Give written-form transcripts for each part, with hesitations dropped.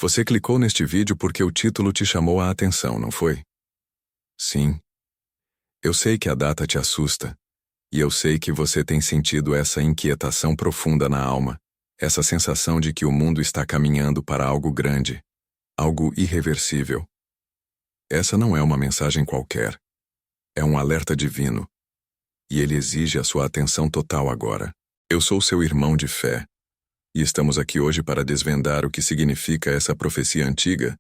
Você clicou neste vídeo porque o título te chamou a atenção, não foi? Sim. Eu sei que a data te assusta, e eu sei que você tem sentido essa inquietação profunda na alma, essa sensação de que o mundo está caminhando para algo grande, algo irreversível. Essa não é uma mensagem qualquer. É um alerta divino, e ele exige a sua atenção total agora. Eu sou seu irmão de fé, e estamos aqui hoje para desvendar o que significa essa profecia antiga,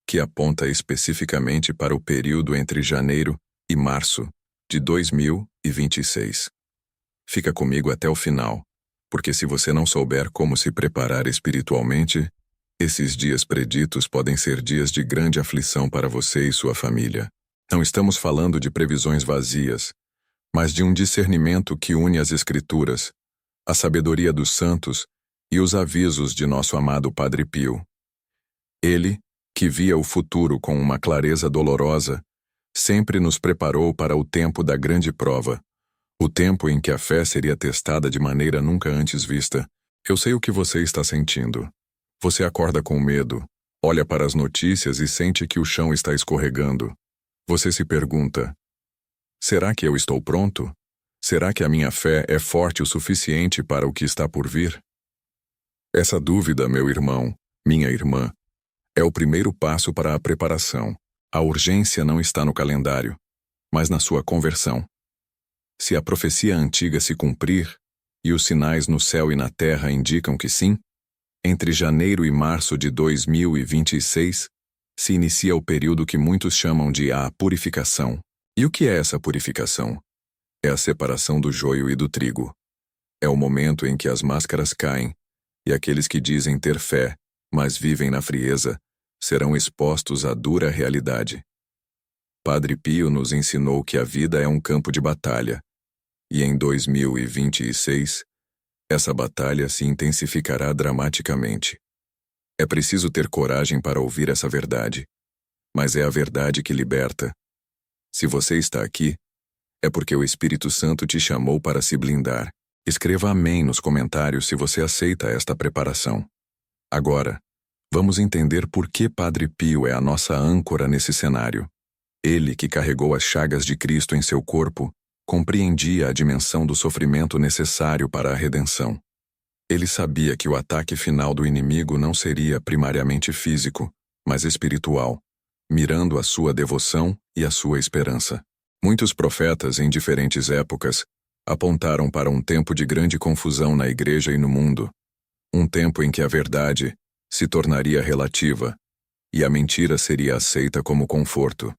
que aponta especificamente para o período entre janeiro e março de 2026. Fica comigo até o final, porque se você não souber como se preparar espiritualmente, esses dias preditos podem ser dias de grande aflição para você e sua família. Não estamos falando de previsões vazias, mas de um discernimento que une as Escrituras, a sabedoria dos santos e os avisos de nosso amado Padre Pio. Ele, que via o futuro com uma clareza dolorosa, sempre nos preparou para o tempo da grande prova, o tempo em que a fé seria testada de maneira nunca antes vista. Eu sei o que você está sentindo. Você acorda com medo, olha para as notícias e sente que o chão está escorregando. Você se pergunta: será que eu estou pronto? Será que a minha fé é forte o suficiente para o que está por vir? Essa dúvida, meu irmão, minha irmã, é o primeiro passo para a preparação. A urgência não está no calendário, mas na sua conversão. Se a profecia antiga se cumprir, e os sinais no céu e na terra indicam que sim, entre janeiro e março de 2026, se inicia o período que muitos chamam de a purificação. E o que é essa purificação? É a separação do joio e do trigo. É o momento em que as máscaras caem, e aqueles que dizem ter fé, mas vivem na frieza, serão expostos à dura realidade. Padre Pio nos ensinou que a vida é um campo de batalha, e em 2026, essa batalha se intensificará dramaticamente. É preciso ter coragem para ouvir essa verdade, mas é a verdade que liberta. Se você está aqui, é porque o Espírito Santo te chamou para se blindar. Escreva amém nos comentários se você aceita esta preparação. Agora, vamos entender por que Padre Pio é a nossa âncora nesse cenário. Ele, que carregou as chagas de Cristo em seu corpo, compreendia a dimensão do sofrimento necessário para a redenção. Ele sabia que o ataque final do inimigo não seria primariamente físico, mas espiritual, mirando a sua devoção e a sua esperança. Muitos profetas em diferentes épocas apontaram para um tempo de grande confusão na igreja e no mundo, um tempo em que a verdade se tornaria relativa e a mentira seria aceita como conforto.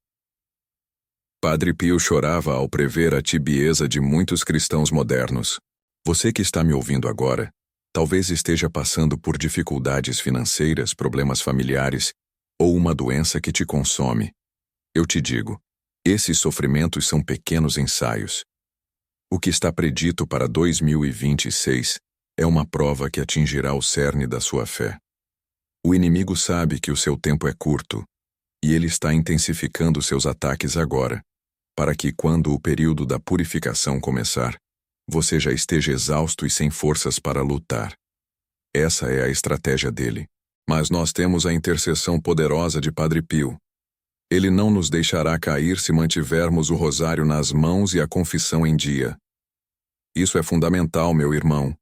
Padre Pio chorava ao prever a tibieza de muitos cristãos modernos. Você que está me ouvindo agora, talvez esteja passando por dificuldades financeiras, problemas familiares ou uma doença que te consome. Eu te digo, esses sofrimentos são pequenos ensaios. O que está predito para 2026 é uma prova que atingirá o cerne da sua fé. O inimigo sabe que o seu tempo é curto, e ele está intensificando seus ataques agora, para que quando o período da purificação começar, você já esteja exausto e sem forças para lutar. Essa é a estratégia dele. Mas nós temos a intercessão poderosa de Padre Pio. Ele não nos deixará cair se mantivermos o rosário nas mãos e a confissão em dia. Isso é fundamental, meu irmão.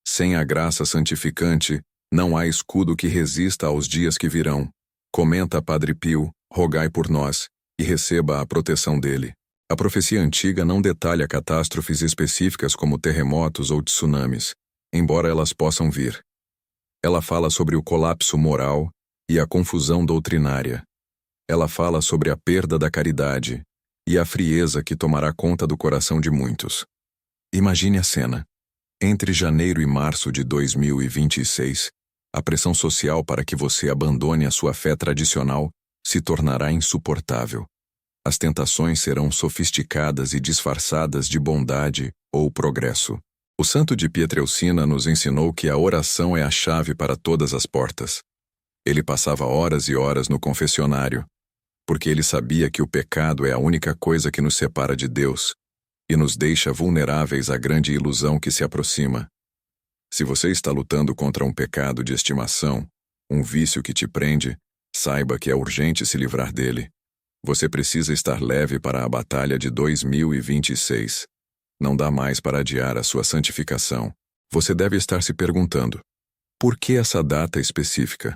Sem a graça santificante, não há escudo que resista aos dias que virão. Comenta Padre Pio, rogai por nós, e receba a proteção dele. A profecia antiga não detalha catástrofes específicas como terremotos ou tsunamis, embora elas possam vir. Ela fala sobre o colapso moral e a confusão doutrinária. Ela fala sobre a perda da caridade e a frieza que tomará conta do coração de muitos. Imagine a cena. Entre janeiro e março de 2026, a pressão social para que você abandone a sua fé tradicional se tornará insuportável. As tentações serão sofisticadas e disfarçadas de bondade ou progresso. O santo de Pietrelcina nos ensinou que a oração é a chave para todas as portas. Ele passava horas e horas no confessionário, porque ele sabia que o pecado é a única coisa que nos separa de Deus e nos deixa vulneráveis à grande ilusão que se aproxima. Se você está lutando contra um pecado de estimação, um vício que te prende, saiba que é urgente se livrar dele. Você precisa estar leve para a batalha de 2026. Não dá mais para adiar a sua santificação. Você deve estar se perguntando: por que essa data específica?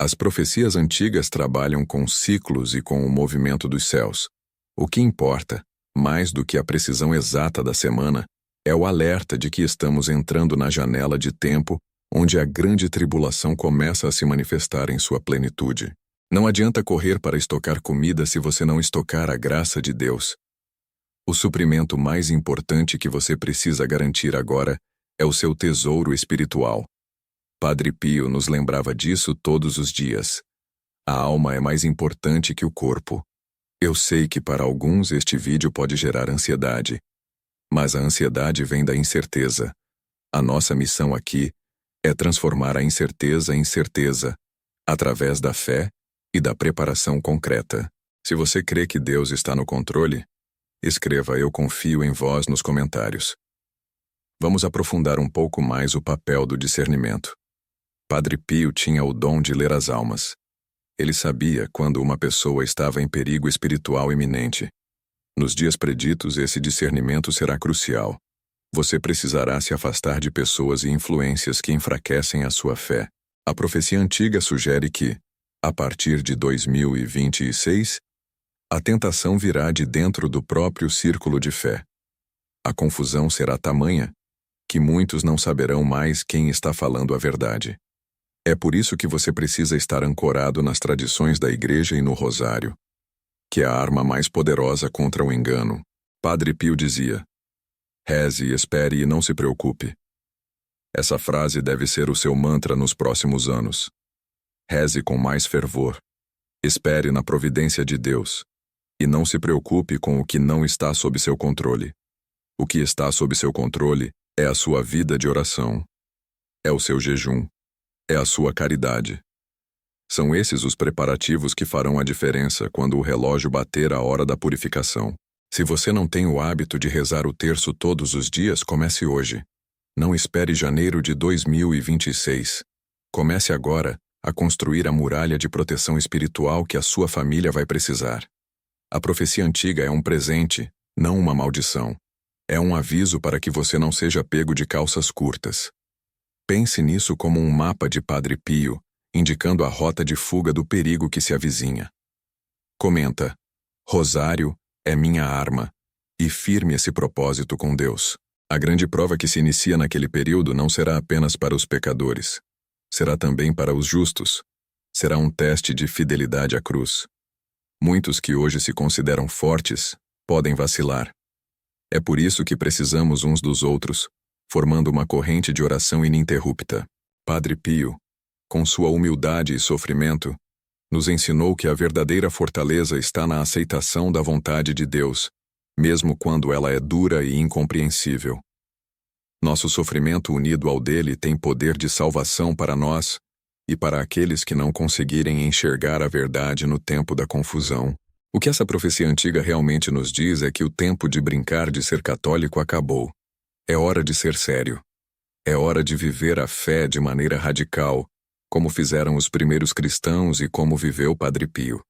As profecias antigas trabalham com ciclos e com o movimento dos céus. O que importa, mais do que a precisão exata da semana, é o alerta de que estamos entrando na janela de tempo onde a grande tribulação começa a se manifestar em sua plenitude. Não adianta correr para estocar comida se você não estocar a graça de Deus. O suprimento mais importante que você precisa garantir agora é o seu tesouro espiritual. Padre Pio nos lembrava disso todos os dias. A alma é mais importante que o corpo. Eu sei que para alguns este vídeo pode gerar ansiedade, mas a ansiedade vem da incerteza. A nossa missão aqui é transformar a incerteza em certeza, através da fé e da preparação concreta. Se você crê que Deus está no controle, escreva "Eu confio em vós" nos comentários. Vamos aprofundar um pouco mais o papel do discernimento. Padre Pio tinha o dom de ler as almas. Ele sabia quando uma pessoa estava em perigo espiritual iminente. Nos dias preditos, esse discernimento será crucial. Você precisará se afastar de pessoas e influências que enfraquecem a sua fé. A profecia antiga sugere que, a partir de 2026, a tentação virá de dentro do próprio círculo de fé. A confusão será tamanha que muitos não saberão mais quem está falando a verdade. É por isso que você precisa estar ancorado nas tradições da Igreja e no Rosário, que é a arma mais poderosa contra o engano. Padre Pio dizia: reze, espere e não se preocupe. Essa frase deve ser o seu mantra nos próximos anos. Reze com mais fervor. Espere na providência de Deus. E não se preocupe com o que não está sob seu controle. O que está sob seu controle é a sua vida de oração. É o seu jejum. É a sua caridade. São esses os preparativos que farão a diferença quando o relógio bater a hora da purificação. Se você não tem o hábito de rezar o terço todos os dias, comece hoje. Não espere janeiro de 2026. Comece agora a construir a muralha de proteção espiritual que a sua família vai precisar. A profecia antiga é um presente, não uma maldição. É um aviso para que você não seja pego de calças curtas. Pense nisso como um mapa de Padre Pio, indicando a rota de fuga do perigo que se avizinha. Comenta: Rosário é minha arma, e firme esse propósito com Deus. A grande prova que se inicia naquele período não será apenas para os pecadores. Será também para os justos. Será um teste de fidelidade à cruz. Muitos que hoje se consideram fortes podem vacilar. É por isso que precisamos uns dos outros, formando uma corrente de oração ininterrupta. Padre Pio, com sua humildade e sofrimento, nos ensinou que a verdadeira fortaleza está na aceitação da vontade de Deus, mesmo quando ela é dura e incompreensível. Nosso sofrimento unido ao dele tem poder de salvação para nós e para aqueles que não conseguirem enxergar a verdade no tempo da confusão. O que essa profecia antiga realmente nos diz é que o tempo de brincar de ser católico acabou. É hora de ser sério. É hora de viver a fé de maneira radical, como fizeram os primeiros cristãos e como viveu Padre Pio.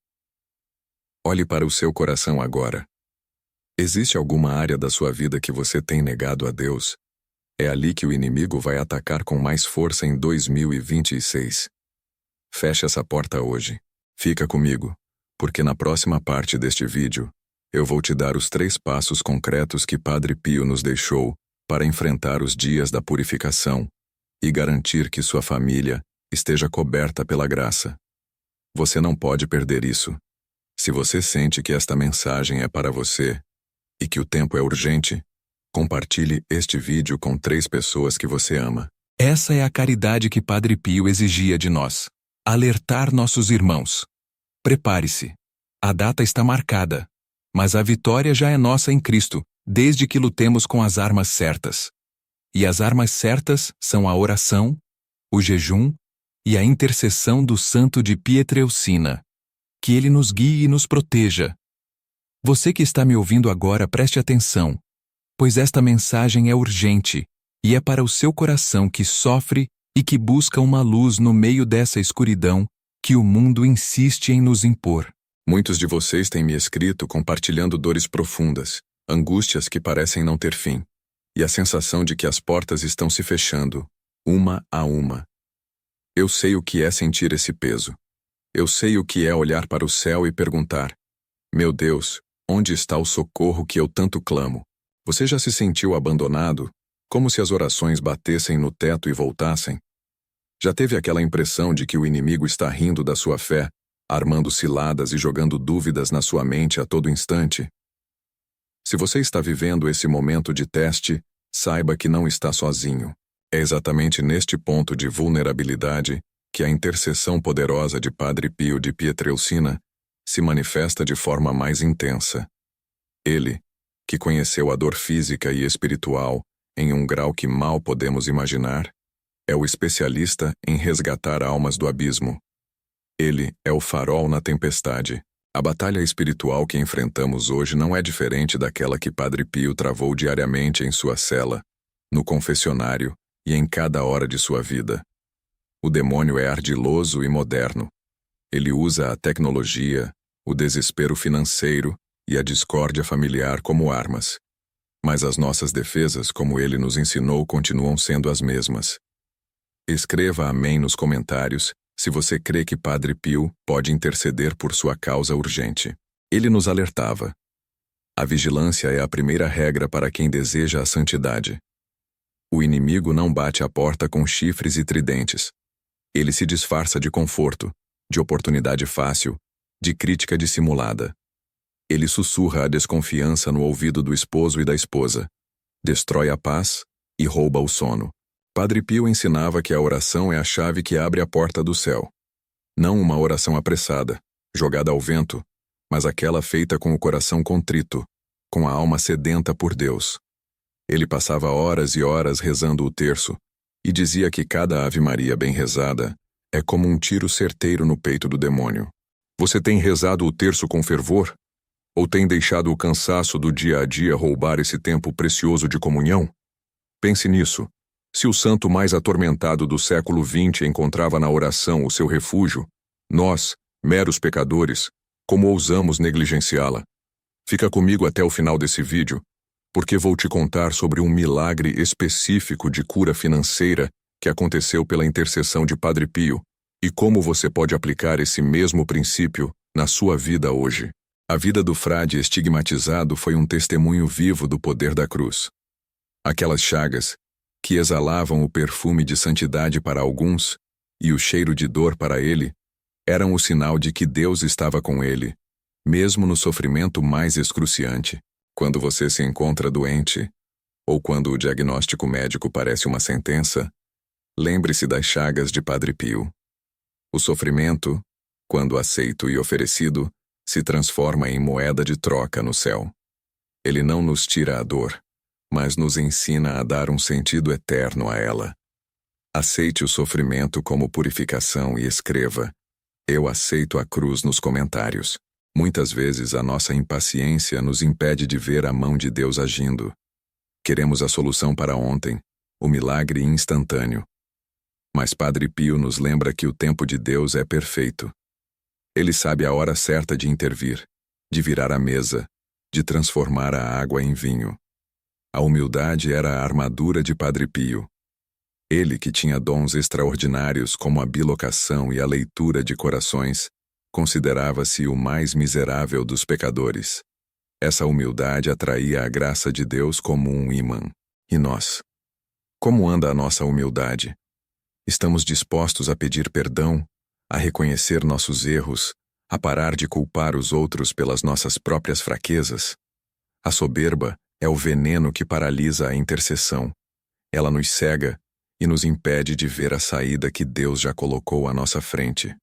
Olhe para o seu coração agora. Existe alguma área da sua vida que você tem negado a Deus? É ali que o inimigo vai atacar com mais força em 2026. Feche essa porta hoje. Fica comigo, porque na próxima parte deste vídeo, eu vou te dar os 3 passos concretos que Padre Pio nos deixou para enfrentar os dias da purificação e garantir que sua família esteja coberta pela graça. Você não pode perder isso. Se você sente que esta mensagem é para você e que o tempo é urgente, compartilhe este vídeo com 3 pessoas que você ama. Essa é a caridade que Padre Pio exigia de nós. Alertar nossos irmãos. Prepare-se. A data está marcada, mas a vitória já é nossa em Cristo, desde que lutemos com as armas certas. E as armas certas são a oração, o jejum e a intercessão do santo de Pietrelcina. Que ele nos guie e nos proteja. Você que está me ouvindo agora, preste atenção, pois esta mensagem é urgente e é para o seu coração que sofre e que busca uma luz no meio dessa escuridão que o mundo insiste em nos impor. Muitos de vocês têm me escrito compartilhando dores profundas, angústias que parecem não ter fim, e a sensação de que as portas estão se fechando, uma a uma. Eu sei o que é sentir esse peso. Eu sei o que é olhar para o céu e perguntar: meu Deus, onde está o socorro que eu tanto clamo? Você já se sentiu abandonado, como se as orações batessem no teto e voltassem? Já teve aquela impressão de que o inimigo está rindo da sua fé, armando ciladas e jogando dúvidas na sua mente a todo instante? Se você está vivendo esse momento de teste, saiba que não está sozinho. É exatamente neste ponto de vulnerabilidade que a intercessão poderosa de Padre Pio de Pietrelcina se manifesta de forma mais intensa. Ele, que conheceu a dor física e espiritual em um grau que mal podemos imaginar, é o especialista em resgatar almas do abismo. Ele é o farol na tempestade. A batalha espiritual que enfrentamos hoje não é diferente daquela que Padre Pio travou diariamente em sua cela, no confessionário e em cada hora de sua vida. O demônio é ardiloso e moderno. Ele usa a tecnologia, o desespero financeiro e a discórdia familiar como armas. Mas as nossas defesas, como ele nos ensinou, continuam sendo as mesmas. Escreva amém nos comentários se você crê que Padre Pio pode interceder por sua causa urgente. Ele nos alertava: a vigilância é a primeira regra para quem deseja a santidade. O inimigo não bate a porta com chifres e tridentes. Ele se disfarça de conforto, de oportunidade fácil, de crítica dissimulada. Ele sussurra a desconfiança no ouvido do esposo e da esposa, destrói a paz e rouba o sono. Padre Pio ensinava que a oração é a chave que abre a porta do céu. Não uma oração apressada, jogada ao vento, mas aquela feita com o coração contrito, com a alma sedenta por Deus. Ele passava horas e horas rezando o terço, e dizia que cada Ave Maria bem rezada é como um tiro certeiro no peito do demônio. Você tem rezado o terço com fervor? Ou tem deixado o cansaço do dia a dia roubar esse tempo precioso de comunhão? Pense nisso. Se o santo mais atormentado do século XX encontrava na oração o seu refúgio, nós, meros pecadores, como ousamos negligenciá-la? Fica comigo até o final desse vídeo, porque vou te contar sobre um milagre específico de cura financeira que aconteceu pela intercessão de Padre Pio e como você pode aplicar esse mesmo princípio na sua vida hoje. A vida do frade estigmatizado foi um testemunho vivo do poder da cruz. Aquelas chagas, que exalavam o perfume de santidade para alguns e o cheiro de dor para ele, eram o sinal de que Deus estava com ele, mesmo no sofrimento mais excruciante. Quando você se encontra doente, ou quando o diagnóstico médico parece uma sentença, lembre-se das chagas de Padre Pio. O sofrimento, quando aceito e oferecido, se transforma em moeda de troca no céu. Ele não nos tira a dor, mas nos ensina a dar um sentido eterno a ela. Aceite o sofrimento como purificação e escreva: eu aceito a cruz nos comentários. Muitas vezes a nossa impaciência nos impede de ver a mão de Deus agindo. Queremos a solução para ontem, o milagre instantâneo. Mas Padre Pio nos lembra que o tempo de Deus é perfeito. Ele sabe a hora certa de intervir, de virar a mesa, de transformar a água em vinho. A humildade era a armadura de Padre Pio. Ele, que tinha dons extraordinários como a bilocação e a leitura de corações, considerava-se o mais miserável dos pecadores. Essa humildade atraía a graça de Deus como um imã. E nós? Como anda a nossa humildade? Estamos dispostos a pedir perdão, a reconhecer nossos erros, a parar de culpar os outros pelas nossas próprias fraquezas? A soberba é o veneno que paralisa a intercessão. Ela nos cega e nos impede de ver a saída que Deus já colocou à nossa frente.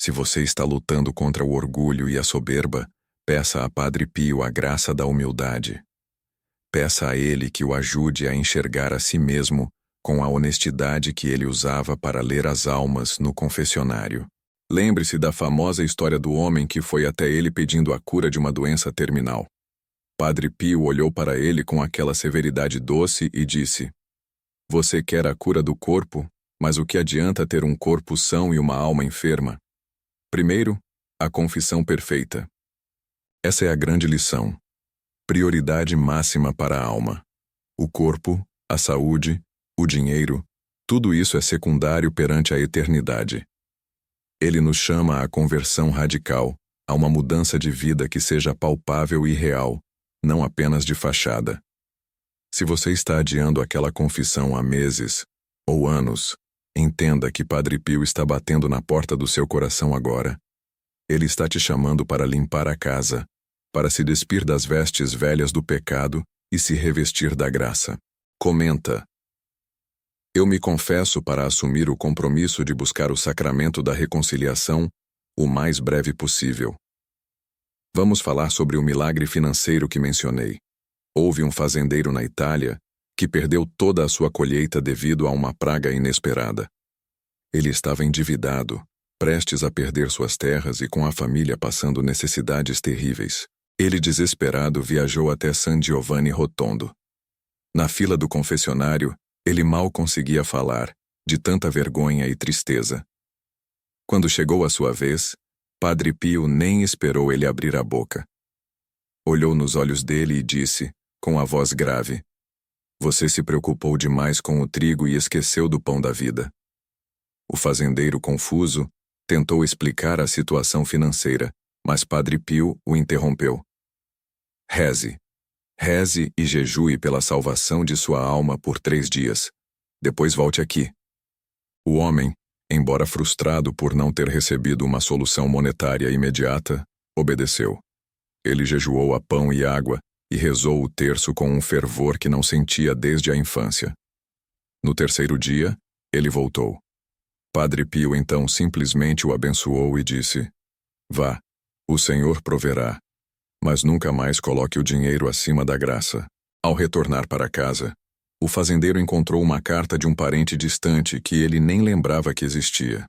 Se você está lutando contra o orgulho e a soberba, peça a Padre Pio a graça da humildade. Peça a ele que o ajude a enxergar a si mesmo com a honestidade que ele usava para ler as almas no confessionário. Lembre-se da famosa história do homem que foi até ele pedindo a cura de uma doença terminal. Padre Pio olhou para ele com aquela severidade doce e disse: você quer a cura do corpo, Mas o que adianta ter um corpo são e uma alma enferma? Primeiro, a confissão perfeita. Essa é a grande lição. Prioridade máxima para a alma. O corpo, a saúde, o dinheiro, tudo isso é secundário perante a eternidade. Ele nos chama à conversão radical, a uma mudança de vida que seja palpável e real, não apenas de fachada. Se você está adiando aquela confissão há meses ou anos, entenda que Padre Pio está batendo na porta do seu coração agora. Ele está te chamando para limpar a casa, para se despir das vestes velhas do pecado e se revestir da graça. Comenta: eu me confesso para assumir o compromisso de buscar o sacramento da reconciliação o mais breve possível. Vamos falar sobre o milagre financeiro que mencionei. Houve um fazendeiro na Itália que perdeu toda a sua colheita devido a uma praga inesperada. Ele estava endividado, prestes a perder suas terras e com a família passando necessidades terríveis. Ele, desesperado, viajou até San Giovanni Rotondo. Na fila do confessionário, ele mal conseguia falar, de tanta vergonha e tristeza. Quando chegou a sua vez, Padre Pio nem esperou ele abrir a boca. Olhou nos olhos dele e disse, com a voz grave: você se preocupou demais com o trigo e esqueceu do pão da vida. O fazendeiro, confuso, tentou explicar a situação financeira, mas Padre Pio o interrompeu. Reze. Reze e jejue pela salvação de sua alma por 3 dias. Depois volte aqui. O homem, embora frustrado por não ter recebido uma solução monetária imediata, obedeceu. Ele jejuou a pão e água e rezou o terço com um fervor que não sentia desde a infância. No 3º dia, ele voltou. Padre Pio então simplesmente o abençoou e disse: vá, o Senhor proverá, mas nunca mais coloque o dinheiro acima da graça. Ao retornar para casa, o fazendeiro encontrou uma carta de um parente distante que ele nem lembrava que existia.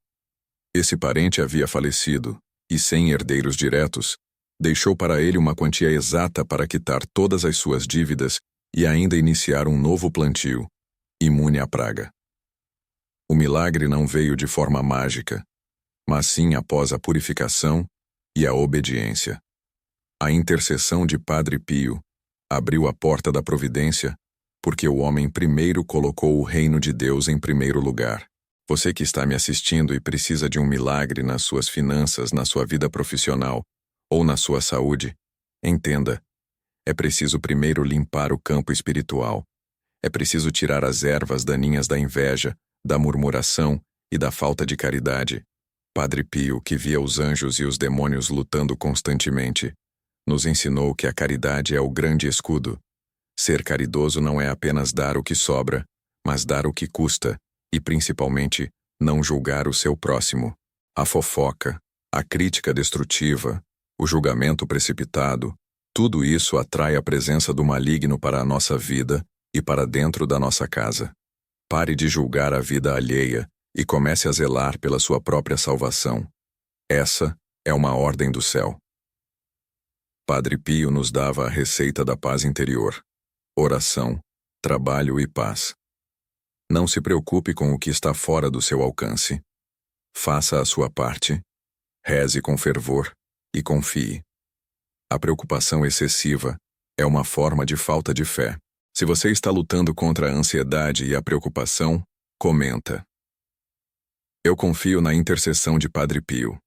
Esse parente havia falecido e, sem herdeiros diretos, deixou para ele uma quantia exata para quitar todas as suas dívidas e ainda iniciar um novo plantio, imune à praga. O milagre não veio de forma mágica, mas sim após a purificação e a obediência. A intercessão de Padre Pio abriu a porta da providência porque o homem primeiro colocou o reino de Deus em primeiro lugar. Você que está me assistindo e precisa de um milagre nas suas finanças, na sua vida profissional ou na sua saúde, entenda, é preciso primeiro limpar o campo espiritual. É preciso tirar as ervas daninhas da inveja, da murmuração e da falta de caridade. Padre Pio, que via os anjos e os demônios lutando constantemente, nos ensinou que a caridade é o grande escudo. Ser caridoso não é apenas dar o que sobra, mas dar o que custa, e principalmente, não julgar o seu próximo. A fofoca, a crítica destrutiva, o julgamento precipitado, tudo isso atrai a presença do maligno para a nossa vida e para dentro da nossa casa. Pare de julgar a vida alheia e comece a zelar pela sua própria salvação. Essa é uma ordem do céu. Padre Pio nos dava a receita da paz interior: oração, trabalho e paz. Não se preocupe com o que está fora do seu alcance. Faça a sua parte, reze com fervor e confie. A preocupação excessiva é uma forma de falta de fé. Se você está lutando contra a ansiedade e a preocupação, comenta: eu confio na intercessão de Padre Pio.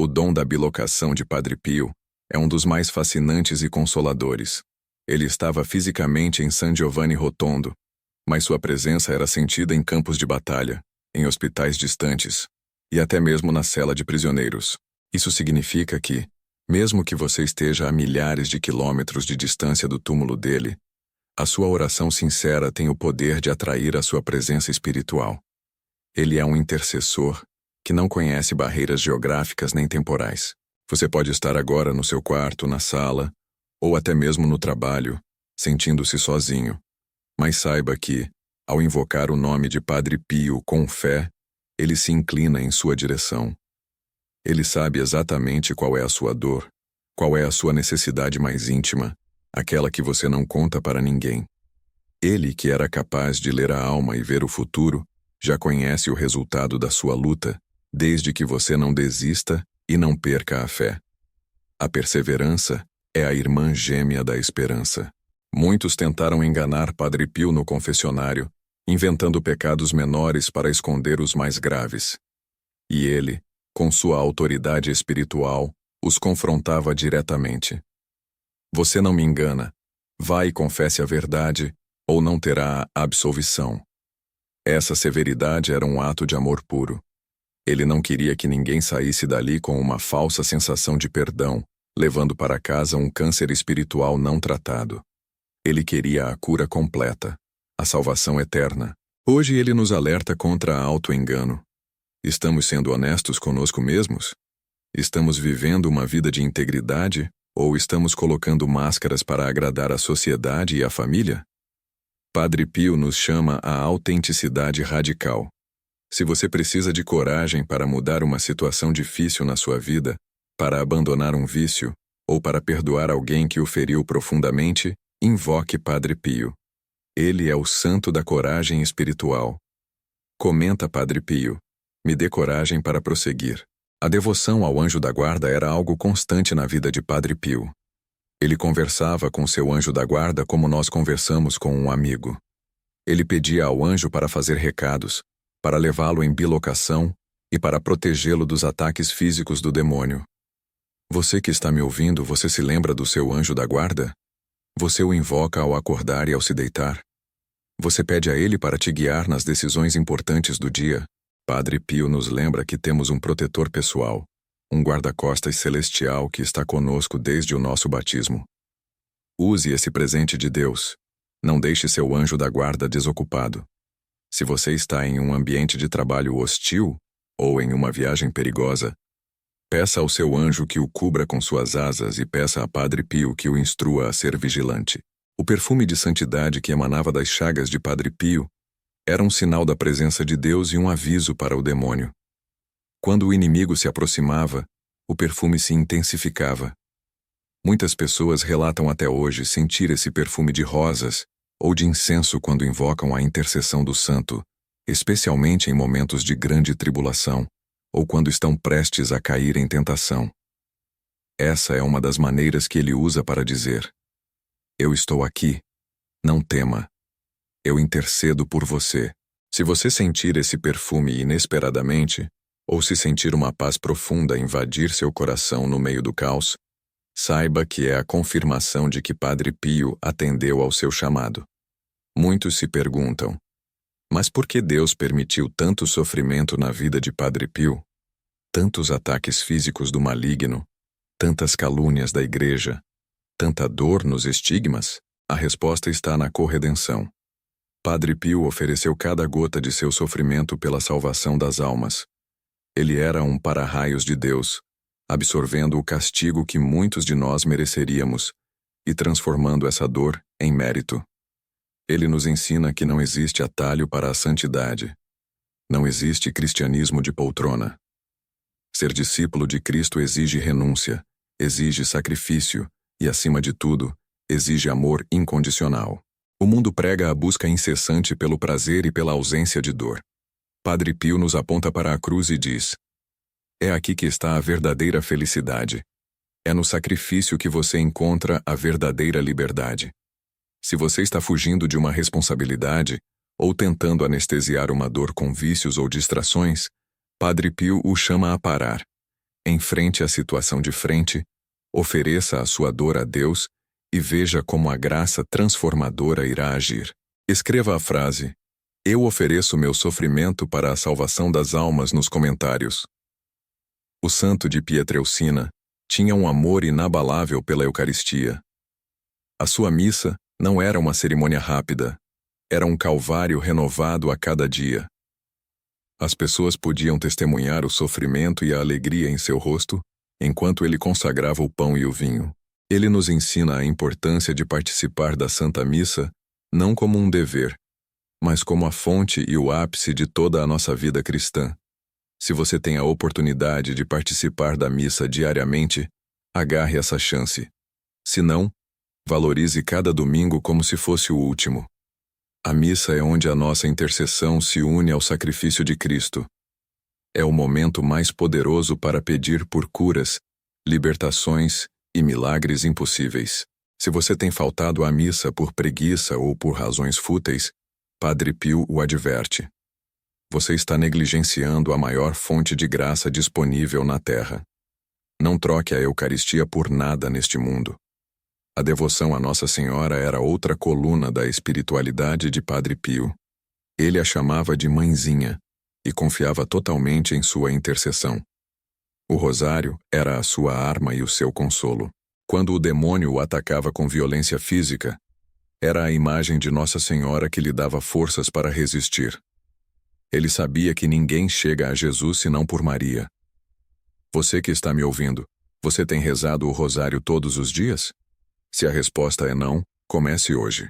O dom da bilocação de Padre Pio é um dos mais fascinantes e consoladores. Ele estava fisicamente em San Giovanni Rotondo, mas sua presença era sentida em campos de batalha, em hospitais distantes e até mesmo na cela de prisioneiros. Isso significa que, mesmo que você esteja a milhares de quilômetros de distância do túmulo dele, a sua oração sincera tem o poder de atrair a sua presença espiritual. Ele é um intercessor que não conhece barreiras geográficas nem temporais. Você pode estar agora no seu quarto, na sala, ou até mesmo no trabalho, sentindo-se sozinho. Mas saiba que, ao invocar o nome de Padre Pio com fé, ele se inclina em sua direção. Ele sabe exatamente qual é a sua dor, qual é a sua necessidade mais íntima, aquela que você não conta para ninguém. Ele, que era capaz de ler a alma e ver o futuro, já conhece o resultado da sua luta, desde que você não desista e não perca a fé. A perseverança é a irmã gêmea da esperança. Muitos tentaram enganar Padre Pio no confessionário, inventando pecados menores para esconder os mais graves. E ele, com sua autoridade espiritual, os confrontava diretamente. Você não me engana. Vá e confesse a verdade, ou não terá absolvição. Essa severidade era um ato de amor puro. Ele não queria que ninguém saísse dali com uma falsa sensação de perdão, levando para casa um câncer espiritual não tratado. Ele queria a cura completa, a salvação eterna. Hoje ele nos alerta contra a auto-engano. Estamos sendo honestos conosco mesmos? Estamos vivendo uma vida de integridade, ou estamos colocando máscaras para agradar a sociedade e a família? Padre Pio nos chama à autenticidade radical. Se você precisa de coragem para mudar uma situação difícil na sua vida, para abandonar um vício, ou para perdoar alguém que o feriu profundamente, invoque Padre Pio. Ele é o santo da coragem espiritual. Comenta Padre Pio: me dê coragem para prosseguir. A devoção ao anjo da guarda era algo constante na vida de Padre Pio. Ele conversava com seu anjo da guarda como nós conversamos com um amigo. Ele pedia ao anjo para fazer recados, para levá-lo em bilocação e para protegê-lo dos ataques físicos do demônio. Você que está me ouvindo, você se lembra do seu anjo da guarda? Você o invoca ao acordar e ao se deitar? Você pede a ele para te guiar nas decisões importantes do dia? Padre Pio nos lembra que temos um protetor pessoal, um guarda-costas celestial que está conosco desde o nosso batismo. Use esse presente de Deus. Não deixe seu anjo da guarda desocupado. Se você está em um ambiente de trabalho hostil ou em uma viagem perigosa, peça ao seu anjo que o cubra com suas asas e peça a Padre Pio que o instrua a ser vigilante. O perfume de santidade que emanava das chagas de Padre Pio era um sinal da presença de Deus e um aviso para o demônio. Quando o inimigo se aproximava, o perfume se intensificava. Muitas pessoas relatam até hoje sentir esse perfume de rosas ou de incenso quando invocam a intercessão do santo, especialmente em momentos de grande tribulação ou quando estão prestes a cair em tentação. Essa é uma das maneiras que ele usa para dizer: eu estou aqui, não tema. Eu intercedo por você. Se você sentir esse perfume inesperadamente, ou se sentir uma paz profunda invadir seu coração no meio do caos, saiba que é a confirmação de que Padre Pio atendeu ao seu chamado. Muitos se perguntam: mas por que Deus permitiu tanto sofrimento na vida de Padre Pio? Tantos ataques físicos do maligno, tantas calúnias da igreja, tanta dor nos estigmas? A resposta está na corredenção. Padre Pio ofereceu cada gota de seu sofrimento pela salvação das almas. Ele era um para-raios de Deus, absorvendo o castigo que muitos de nós mereceríamos e transformando essa dor em mérito. Ele nos ensina que não existe atalho para a santidade. Não existe cristianismo de poltrona. Ser discípulo de Cristo exige renúncia, exige sacrifício e, acima de tudo, exige amor incondicional. O mundo prega a busca incessante pelo prazer e pela ausência de dor. Padre Pio nos aponta para a cruz e diz: é aqui que está a verdadeira felicidade. É no sacrifício que você encontra a verdadeira liberdade. Se você está fugindo de uma responsabilidade ou tentando anestesiar uma dor com vícios ou distrações, Padre Pio o chama a parar. Enfrente a situação de frente, ofereça a sua dor a Deus e veja como a graça transformadora irá agir. Escreva a frase: eu ofereço meu sofrimento para a salvação das almas nos comentários. O santo de Pietrelcina tinha um amor inabalável pela Eucaristia. A sua missa não era uma cerimônia rápida, era um calvário renovado a cada dia. As pessoas podiam testemunhar o sofrimento e a alegria em seu rosto, enquanto ele consagrava o pão e o vinho. Ele nos ensina a importância de participar da Santa Missa não como um dever, mas como a fonte e o ápice de toda a nossa vida cristã. Se você tem a oportunidade de participar da missa diariamente, agarre essa chance. Se não, valorize cada domingo como se fosse o último. A missa é onde a nossa intercessão se une ao sacrifício de Cristo. É o momento mais poderoso para pedir por curas, libertações e milagres impossíveis. Se você tem faltado à missa por preguiça ou por razões fúteis, Padre Pio o adverte. Você está negligenciando a maior fonte de graça disponível na Terra. Não troque a Eucaristia por nada neste mundo. A devoção a Nossa Senhora era outra coluna da espiritualidade de Padre Pio. Ele a chamava de mãezinha e confiava totalmente em sua intercessão. O rosário era a sua arma e o seu consolo. Quando o demônio o atacava com violência física, era a imagem de Nossa Senhora que lhe dava forças para resistir. Ele sabia que ninguém chega a Jesus senão por Maria. Você que está me ouvindo, você tem rezado o rosário todos os dias? Se a resposta é não, comece hoje.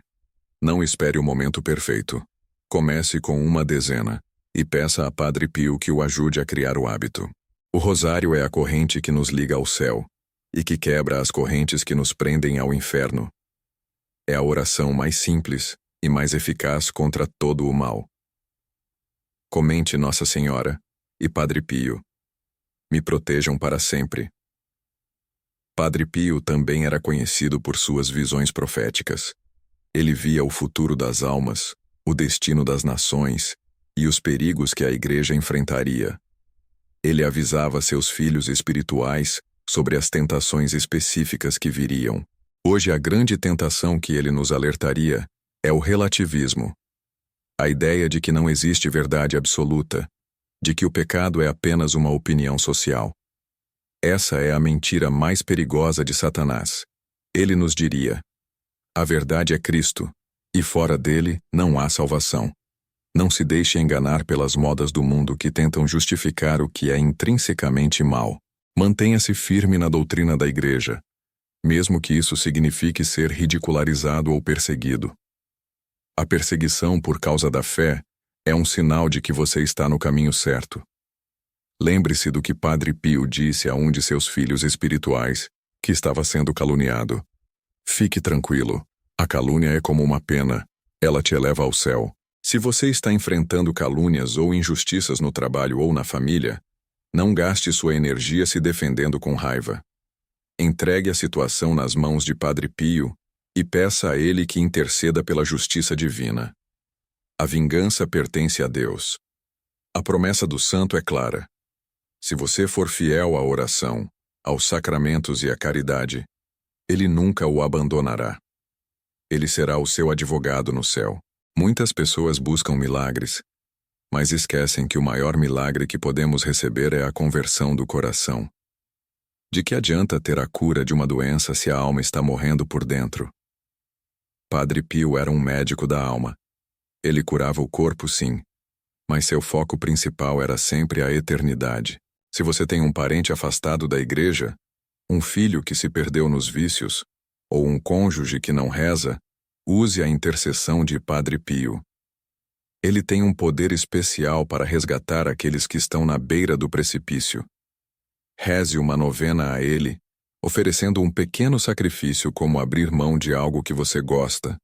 Não espere o momento perfeito. Comece com uma dezena e peça a Padre Pio que o ajude a criar o hábito. O rosário é a corrente que nos liga ao céu e que quebra as correntes que nos prendem ao inferno. É a oração mais simples e mais eficaz contra todo o mal. Comente Nossa Senhora e Padre Pio. Me protejam para sempre. Padre Pio também era conhecido por suas visões proféticas. Ele via o futuro das almas, o destino das nações e os perigos que a Igreja enfrentaria. Ele avisava seus filhos espirituais sobre as tentações específicas que viriam. Hoje a grande tentação que ele nos alertaria é o relativismo. A ideia de que não existe verdade absoluta, de que o pecado é apenas uma opinião social. Essa é a mentira mais perigosa de Satanás. Ele nos diria: a verdade é Cristo, e fora dele não há salvação. Não se deixe enganar pelas modas do mundo que tentam justificar o que é intrinsecamente mal. Mantenha-se firme na doutrina da Igreja, mesmo que isso signifique ser ridicularizado ou perseguido. A perseguição por causa da fé é um sinal de que você está no caminho certo. Lembre-se do que Padre Pio disse a um de seus filhos espirituais, que estava sendo caluniado. Fique tranquilo, a calúnia é como uma pena, ela te eleva ao céu. Se você está enfrentando calúnias ou injustiças no trabalho ou na família, não gaste sua energia se defendendo com raiva. Entregue a situação nas mãos de Padre Pio e peça a ele que interceda pela justiça divina. A vingança pertence a Deus. A promessa do santo é clara. Se você for fiel à oração, aos sacramentos e à caridade, ele nunca o abandonará. Ele será o seu advogado no céu. Muitas pessoas buscam milagres, mas esquecem que o maior milagre que podemos receber é a conversão do coração. De que adianta ter a cura de uma doença se a alma está morrendo por dentro? Padre Pio era um médico da alma. Ele curava o corpo, sim, mas seu foco principal era sempre a eternidade. Se você tem um parente afastado da Igreja, um filho que se perdeu nos vícios, ou um cônjuge que não reza, use a intercessão de Padre Pio. Ele tem um poder especial para resgatar aqueles que estão na beira do precipício. Reze uma novena a ele, oferecendo um pequeno sacrifício como abrir mão de algo que você gosta,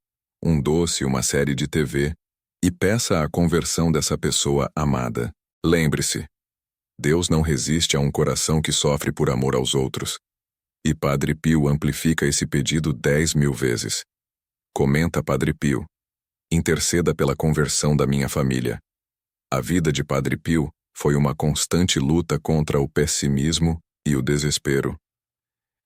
um doce, uma série de TV, e peça a conversão dessa pessoa amada. Lembre-se, Deus não resiste a um coração que sofre por amor aos outros. E Padre Pio amplifica esse pedido 10.000 vezes. Comenta Padre Pio: interceda pela conversão da minha família. A vida de Padre Pio foi uma constante luta contra o pessimismo e o desespero.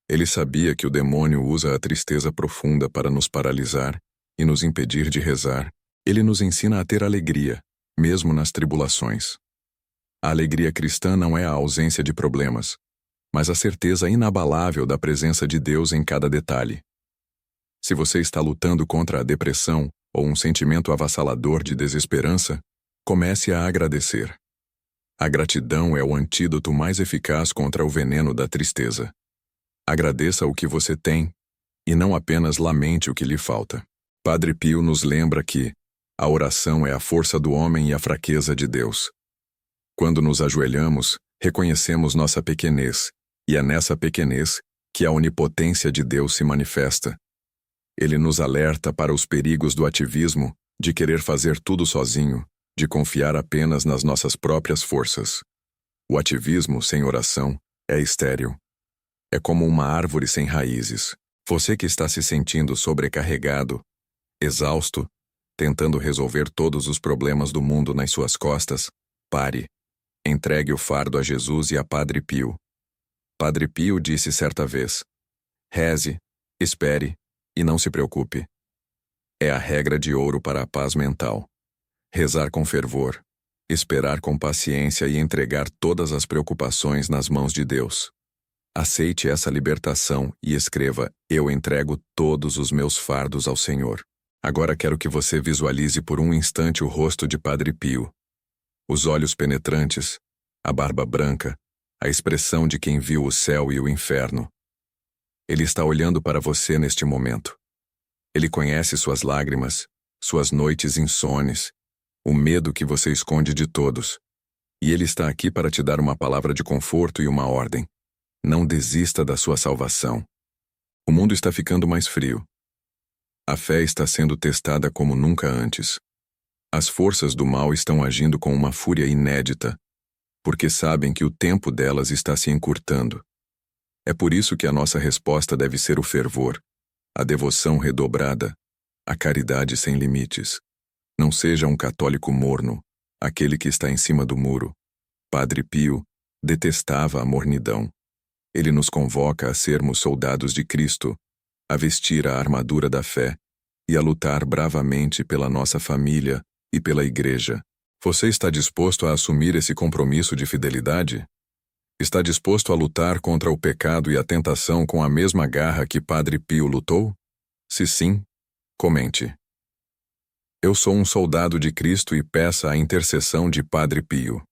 Ele sabia que o demônio usa a tristeza profunda para nos paralisar e nos impedir de rezar. Ele nos ensina a ter alegria, mesmo nas tribulações. A alegria cristã não é a ausência de problemas, mas a certeza inabalável da presença de Deus em cada detalhe. Se você está lutando contra a depressão ou um sentimento avassalador de desesperança, comece a agradecer. A gratidão é o antídoto mais eficaz contra o veneno da tristeza. Agradeça o que você tem e não apenas lamente o que lhe falta. Padre Pio nos lembra que a oração é a força do homem e a fraqueza de Deus. Quando nos ajoelhamos, reconhecemos nossa pequenez, e é nessa pequenez que a onipotência de Deus se manifesta. Ele nos alerta para os perigos do ativismo, de querer fazer tudo sozinho, de confiar apenas nas nossas próprias forças. O ativismo sem oração é estéril. É como uma árvore sem raízes. Você que está se sentindo sobrecarregado, exausto, tentando resolver todos os problemas do mundo nas suas costas, pare. Entregue o fardo a Jesus e a Padre Pio. Padre Pio disse certa vez: reze, espere e não se preocupe. É a regra de ouro para a paz mental. Rezar com fervor, esperar com paciência e entregar todas as preocupações nas mãos de Deus. Aceite essa libertação e escreva: eu entrego todos os meus fardos ao Senhor. Agora quero que você visualize por um instante o rosto de Padre Pio. Os olhos penetrantes, a barba branca, a expressão de quem viu o céu e o inferno. Ele está olhando para você neste momento. Ele conhece suas lágrimas, suas noites insones, o medo que você esconde de todos. E ele está aqui para te dar uma palavra de conforto e uma ordem. Não desista da sua salvação. O mundo está ficando mais frio. A fé está sendo testada como nunca antes. As forças do mal estão agindo com uma fúria inédita, porque sabem que o tempo delas está se encurtando. É por isso que a nossa resposta deve ser o fervor, a devoção redobrada, a caridade sem limites. Não seja um católico morno, aquele que está em cima do muro. Padre Pio detestava a mornidão. Ele nos convoca a sermos soldados de Cristo, a vestir a armadura da fé e a lutar bravamente pela nossa família e pela Igreja. Você está disposto a assumir esse compromisso de fidelidade? Está disposto a lutar contra o pecado e a tentação com a mesma garra que Padre Pio lutou? Se sim, comente: eu sou um soldado de Cristo e peça a intercessão de Padre Pio.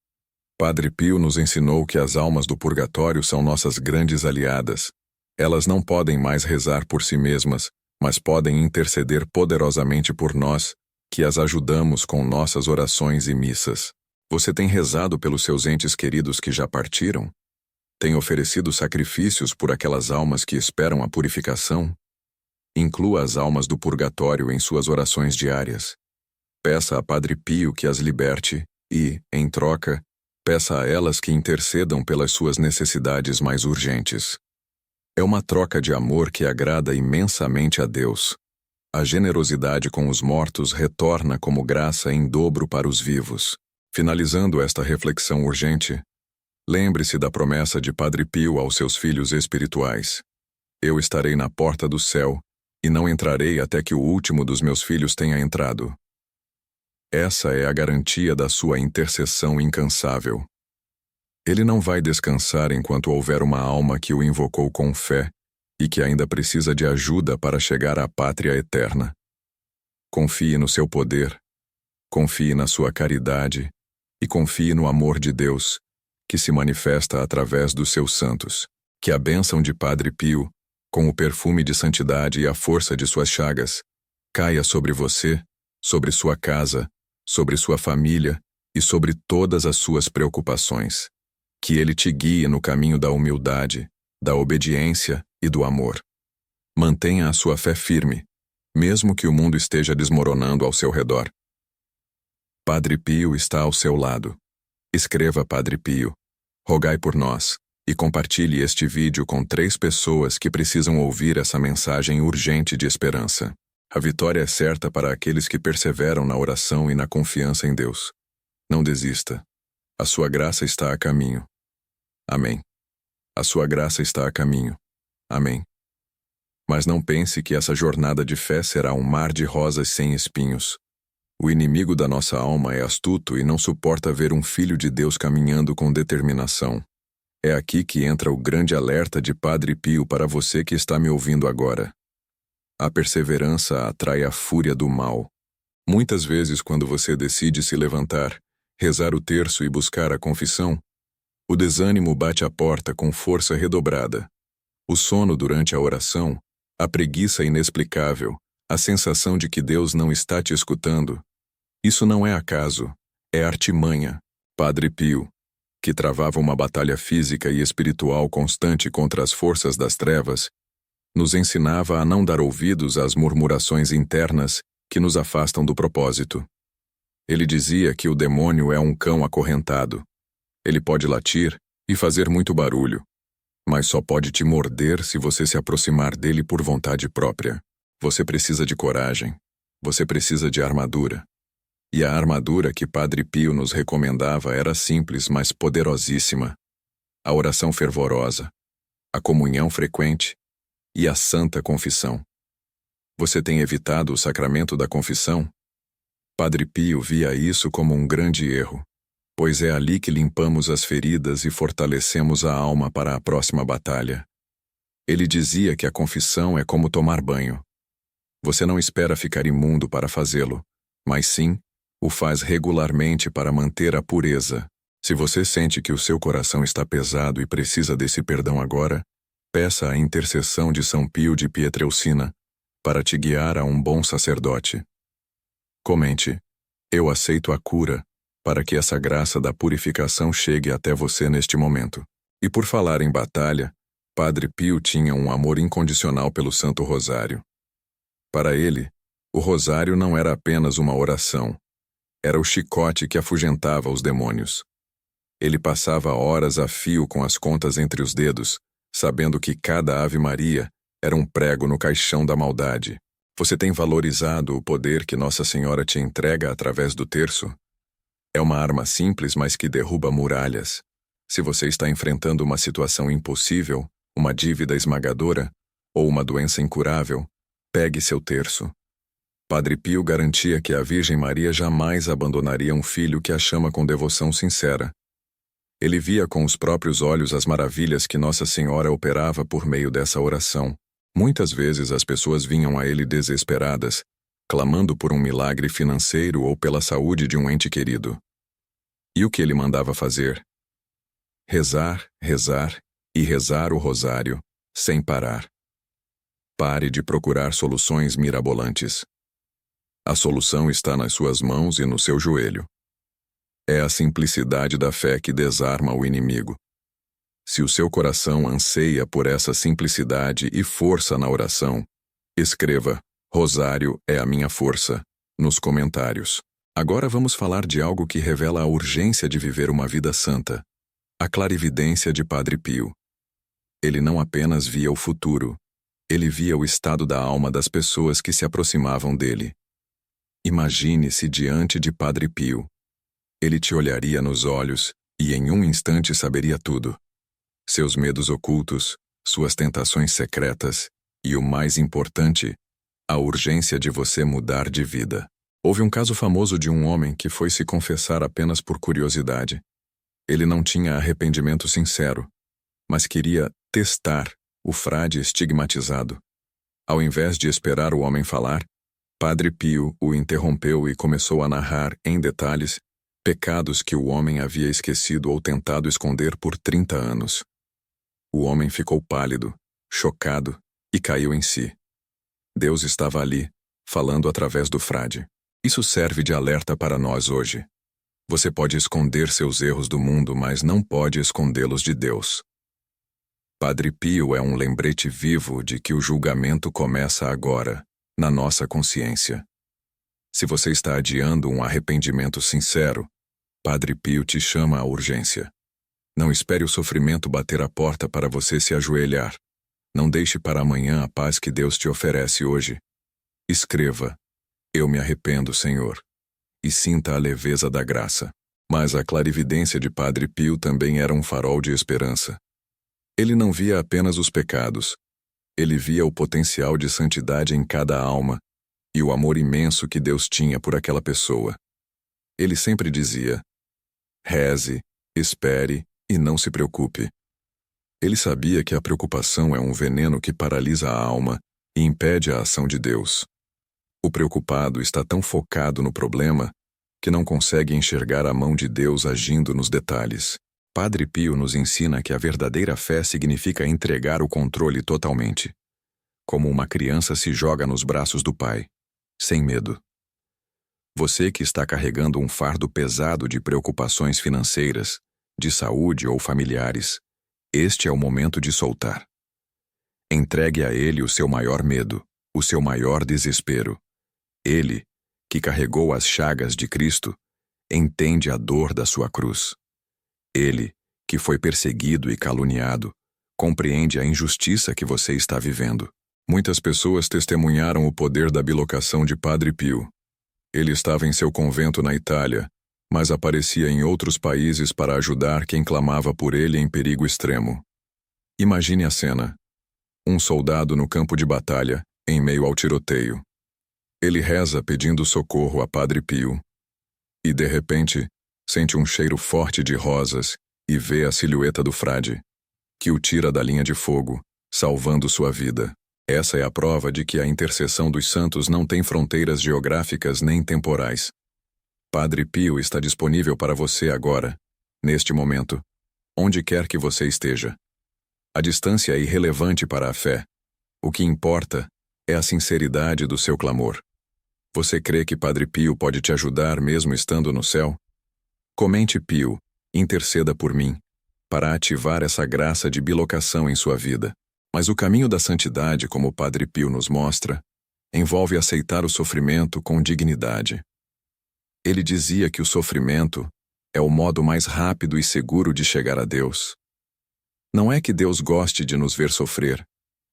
Padre Pio nos ensinou que as almas do purgatório são nossas grandes aliadas. Elas não podem mais rezar por si mesmas, mas podem interceder poderosamente por nós, que as ajudamos com nossas orações e missas. Você tem rezado pelos seus entes queridos que já partiram? Tem oferecido sacrifícios por aquelas almas que esperam a purificação? Inclua as almas do purgatório em suas orações diárias. Peça a Padre Pio que as liberte e, em troca, peça a elas que intercedam pelas suas necessidades mais urgentes. É uma troca de amor que agrada imensamente a Deus. A generosidade com os mortos retorna como graça em dobro para os vivos. Finalizando esta reflexão urgente, lembre-se da promessa de Padre Pio aos seus filhos espirituais: eu estarei na porta do céu e não entrarei até que o último dos meus filhos tenha entrado. Essa é a garantia da sua intercessão incansável. Ele não vai descansar enquanto houver uma alma que o invocou com fé e que ainda precisa de ajuda para chegar à pátria eterna. Confie no seu poder, confie na sua caridade e confie no amor de Deus, que se manifesta através dos seus santos. Que a bênção de Padre Pio, com o perfume de santidade e a força de suas chagas, caia sobre você, sobre sua casa, sobre sua família e sobre todas as suas preocupações. Que ele te guie no caminho da humildade, da obediência e do amor. Mantenha a sua fé firme, mesmo que o mundo esteja desmoronando ao seu redor. Padre Pio está ao seu lado. Escreva Padre Pio, rogai por nós, e compartilhe este vídeo com 3 pessoas que precisam ouvir essa mensagem urgente de esperança. A vitória é certa para aqueles que perseveram na oração e na confiança em Deus. Não desista. A sua graça está a caminho. Amém. A sua graça está a caminho. Amém. Mas não pense que essa jornada de fé será um mar de rosas sem espinhos. O inimigo da nossa alma é astuto e não suporta ver um filho de Deus caminhando com determinação. É aqui que entra o grande alerta de Padre Pio para você que está me ouvindo agora. A perseverança atrai a fúria do mal. Muitas vezes, quando você decide se levantar, rezar o terço e buscar a confissão, o desânimo bate à porta com força redobrada. O sono durante a oração, a preguiça inexplicável, a sensação de que Deus não está te escutando. Isso não é acaso, é artimanha. Padre Pio, que travava uma batalha física e espiritual constante contra as forças das trevas, nos ensinava a não dar ouvidos às murmurações internas que nos afastam do propósito. Ele dizia que o demônio é um cão acorrentado. Ele pode latir e fazer muito barulho, mas só pode te morder se você se aproximar dele por vontade própria. Você precisa de coragem. Você precisa de armadura. E a armadura que Padre Pio nos recomendava era simples, mas poderosíssima. A oração fervorosa, a comunhão frequente e a santa confissão. Você tem evitado o sacramento da confissão? Padre Pio via isso como um grande erro, pois é ali que limpamos as feridas e fortalecemos a alma para a próxima batalha. Ele dizia que a confissão é como tomar banho. Você não espera ficar imundo para fazê-lo, mas sim, o faz regularmente para manter a pureza. Se você sente que o seu coração está pesado e precisa desse perdão agora, peça a intercessão de São Pio de Pietrelcina para te guiar a um bom sacerdote. Comente: eu aceito a cura, para que essa graça da purificação chegue até você neste momento. E por falar em batalha, Padre Pio tinha um amor incondicional pelo Santo Rosário. Para ele, o rosário não era apenas uma oração, era o chicote que afugentava os demônios. Ele passava horas a fio com as contas entre os dedos, sabendo que cada Ave Maria era um prego no caixão da maldade. Você tem valorizado o poder que Nossa Senhora te entrega através do terço? É uma arma simples, mas que derruba muralhas. Se você está enfrentando uma situação impossível, uma dívida esmagadora ou uma doença incurável, pegue seu terço. Padre Pio garantia que a Virgem Maria jamais abandonaria um filho que a chama com devoção sincera. Ele via com os próprios olhos as maravilhas que Nossa Senhora operava por meio dessa oração. Muitas vezes as pessoas vinham a ele desesperadas, clamando por um milagre financeiro ou pela saúde de um ente querido. E o que ele mandava fazer? Rezar, rezar e rezar o rosário, sem parar. Pare de procurar soluções mirabolantes. A solução está nas suas mãos e no seu joelho. É a simplicidade da fé que desarma o inimigo. Se o seu coração anseia por essa simplicidade e força na oração, escreva: Rosário é a minha força, nos comentários. Agora vamos falar de algo que revela a urgência de viver uma vida santa: a clarividência de Padre Pio. Ele não apenas via o futuro, ele via o estado da alma das pessoas que se aproximavam dele. Imagine-se diante de Padre Pio. Ele te olharia nos olhos e em um instante saberia tudo. Seus medos ocultos, suas tentações secretas e, o mais importante, a urgência de você mudar de vida. Houve um caso famoso de um homem que foi se confessar apenas por curiosidade. Ele não tinha arrependimento sincero, mas queria testar o frade estigmatizado. Ao invés de esperar o homem falar, Padre Pio o interrompeu e começou a narrar, em detalhes, pecados que o homem havia esquecido ou tentado esconder por 30 anos. O homem ficou pálido, chocado, e caiu em si. Deus estava ali, falando através do frade. Isso serve de alerta para nós hoje. Você pode esconder seus erros do mundo, mas não pode escondê-los de Deus. Padre Pio é um lembrete vivo de que o julgamento começa agora, na nossa consciência. Se você está adiando um arrependimento sincero, Padre Pio te chama à urgência. Não espere o sofrimento bater a porta para você se ajoelhar. Não deixe para amanhã a paz que Deus te oferece hoje. Escreva: eu me arrependo, Senhor, e sinta a leveza da graça. Mas a clarividência de Padre Pio também era um farol de esperança. Ele não via apenas os pecados. Ele via o potencial de santidade em cada alma e o amor imenso que Deus tinha por aquela pessoa. Ele sempre dizia: reze, espere e não se preocupe. Ele sabia que a preocupação é um veneno que paralisa a alma e impede a ação de Deus. O preocupado está tão focado no problema que não consegue enxergar a mão de Deus agindo nos detalhes. Padre Pio nos ensina que a verdadeira fé significa entregar o controle totalmente. Como uma criança se joga nos braços do Pai, sem medo. Você que está carregando um fardo pesado de preocupações financeiras, de saúde ou familiares, este é o momento de soltar. Entregue a Ele o seu maior medo, o seu maior desespero, Ele, que carregou as chagas de Cristo, entende a dor da sua cruz. Ele, que foi perseguido e caluniado, compreende a injustiça que você está vivendo. Muitas pessoas testemunharam o poder da bilocação de Padre Pio. Ele estava em seu convento na Itália, mas aparecia em outros países para ajudar quem clamava por ele em perigo extremo. Imagine a cena. Um soldado no campo de batalha, em meio ao tiroteio. Ele reza pedindo socorro a Padre Pio. E, de repente, sente um cheiro forte de rosas e vê a silhueta do frade, que o tira da linha de fogo, salvando sua vida. Essa é a prova de que a intercessão dos santos não tem fronteiras geográficas nem temporais. Padre Pio está disponível para você agora, neste momento, onde quer que você esteja. A distância é irrelevante para a fé. O que importa é a sinceridade do seu clamor. Você crê que Padre Pio pode te ajudar mesmo estando no céu? Comente Pio, interceda por mim, para ativar essa graça de bilocação em sua vida. Mas o caminho da santidade, como o Padre Pio nos mostra, envolve aceitar o sofrimento com dignidade. Ele dizia que o sofrimento é o modo mais rápido e seguro de chegar a Deus. Não é que Deus goste de nos ver sofrer,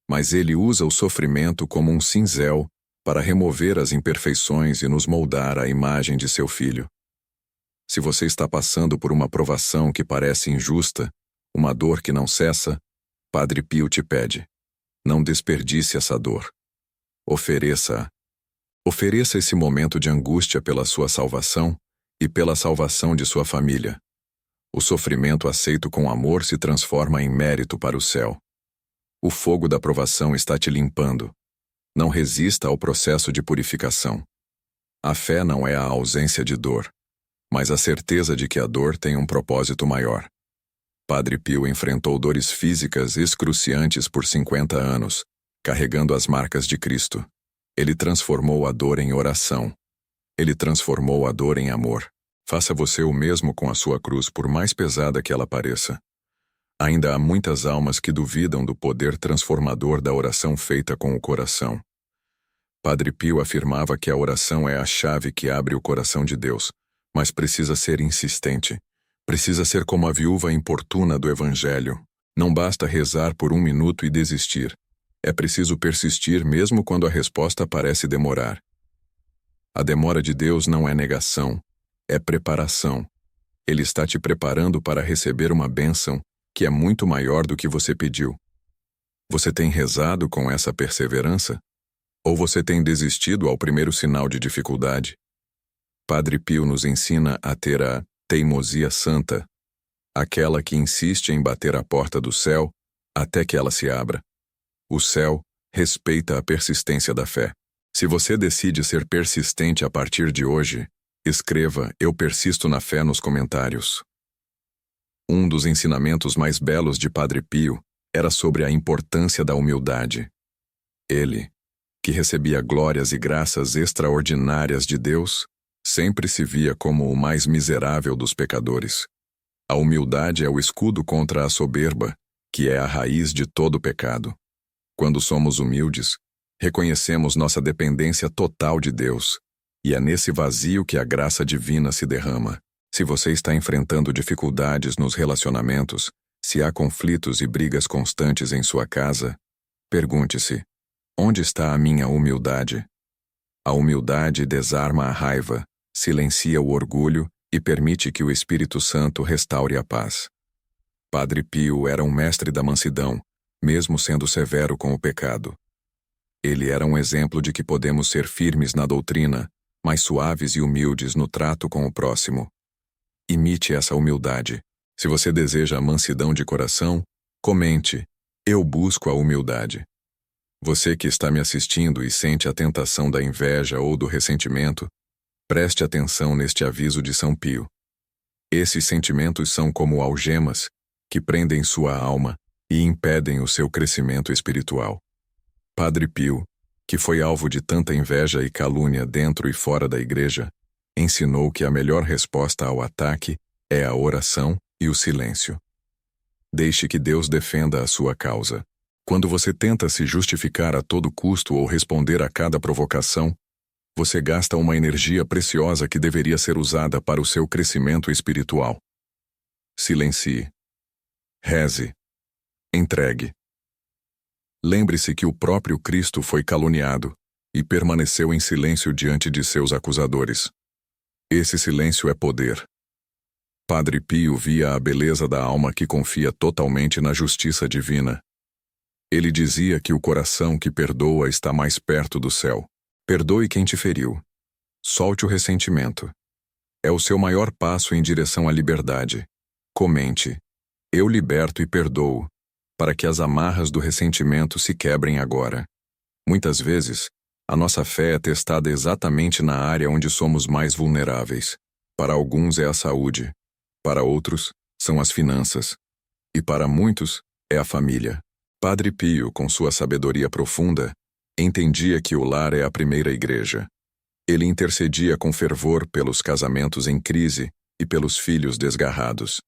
mas Ele usa o sofrimento como um cinzel para remover as imperfeições e nos moldar à imagem de seu Filho. Se você está passando por uma provação que parece injusta, uma dor que não cessa, Padre Pio te pede: não desperdice essa dor. Ofereça-a. Ofereça esse momento de angústia pela sua salvação e pela salvação de sua família. O sofrimento aceito com amor se transforma em mérito para o céu. O fogo da provação está te limpando. Não resista ao processo de purificação. A fé não é a ausência de dor, mas a certeza de que a dor tem um propósito maior. Padre Pio enfrentou dores físicas excruciantes por 50 anos, carregando as marcas de Cristo. Ele transformou a dor em oração. Ele transformou a dor em amor. Faça você o mesmo com a sua cruz, por mais pesada que ela pareça. Ainda há muitas almas que duvidam do poder transformador da oração feita com o coração. Padre Pio afirmava que a oração é a chave que abre o coração de Deus, mas precisa ser insistente. Precisa ser como a viúva importuna do Evangelho. Não basta rezar por 1 minuto e desistir. É preciso persistir mesmo quando a resposta parece demorar. A demora de Deus não é negação, é preparação. Ele está te preparando para receber uma bênção que é muito maior do que você pediu. Você tem rezado com essa perseverança? Ou você tem desistido ao primeiro sinal de dificuldade? Padre Pio nos ensina a ter a teimosia santa, aquela que insiste em bater a porta do céu até que ela se abra. O céu respeita a persistência da fé. Se você decide ser persistente a partir de hoje, escreva "Eu persisto na fé" nos comentários. Um dos ensinamentos mais belos de Padre Pio era sobre a importância da humildade. Ele, que recebia glórias e graças extraordinárias de Deus, sempre se via como o mais miserável dos pecadores. A humildade é o escudo contra a soberba, que é a raiz de todo pecado. Quando somos humildes, reconhecemos nossa dependência total de Deus, e é nesse vazio que a graça divina se derrama. Se você está enfrentando dificuldades nos relacionamentos, se há conflitos e brigas constantes em sua casa, pergunte-se: onde está a minha humildade? A humildade desarma a raiva, silencia o orgulho e permite que o Espírito Santo restaure a paz. Padre Pio era um mestre da mansidão, mesmo sendo severo com o pecado. Ele era um exemplo de que podemos ser firmes na doutrina, mas suaves e humildes no trato com o próximo. Imite essa humildade. Se você deseja a mansidão de coração, comente: "Eu busco a humildade". Você que está me assistindo e sente a tentação da inveja ou do ressentimento, preste atenção neste aviso de São Pio. Esses sentimentos são como algemas que prendem sua alma e impedem o seu crescimento espiritual. Padre Pio, que foi alvo de tanta inveja e calúnia dentro e fora da igreja, ensinou que a melhor resposta ao ataque é a oração e o silêncio. Deixe que Deus defenda a sua causa. Quando você tenta se justificar a todo custo ou responder a cada provocação, Você gasta uma energia preciosa que deveria ser usada para o seu crescimento espiritual. Silencie. Reze. Entregue. Lembre-se que o próprio Cristo foi caluniado e permaneceu em silêncio diante de seus acusadores. Esse silêncio é poder. Padre Pio via a beleza da alma que confia totalmente na justiça divina. Ele dizia que o coração que perdoa está mais perto do céu. Perdoe quem te feriu. Solte o ressentimento. É o seu maior passo em direção à liberdade. Comente: eu liberto e perdoo, para que as amarras do ressentimento se quebrem agora. Muitas vezes, a nossa fé é testada exatamente na área onde somos mais vulneráveis. Para alguns é a saúde, para outros, são as finanças, e para muitos, é a família. Padre Pio, com sua sabedoria profunda, entendia que o lar é a primeira igreja. Ele intercedia com fervor pelos casamentos em crise e pelos filhos desgarrados.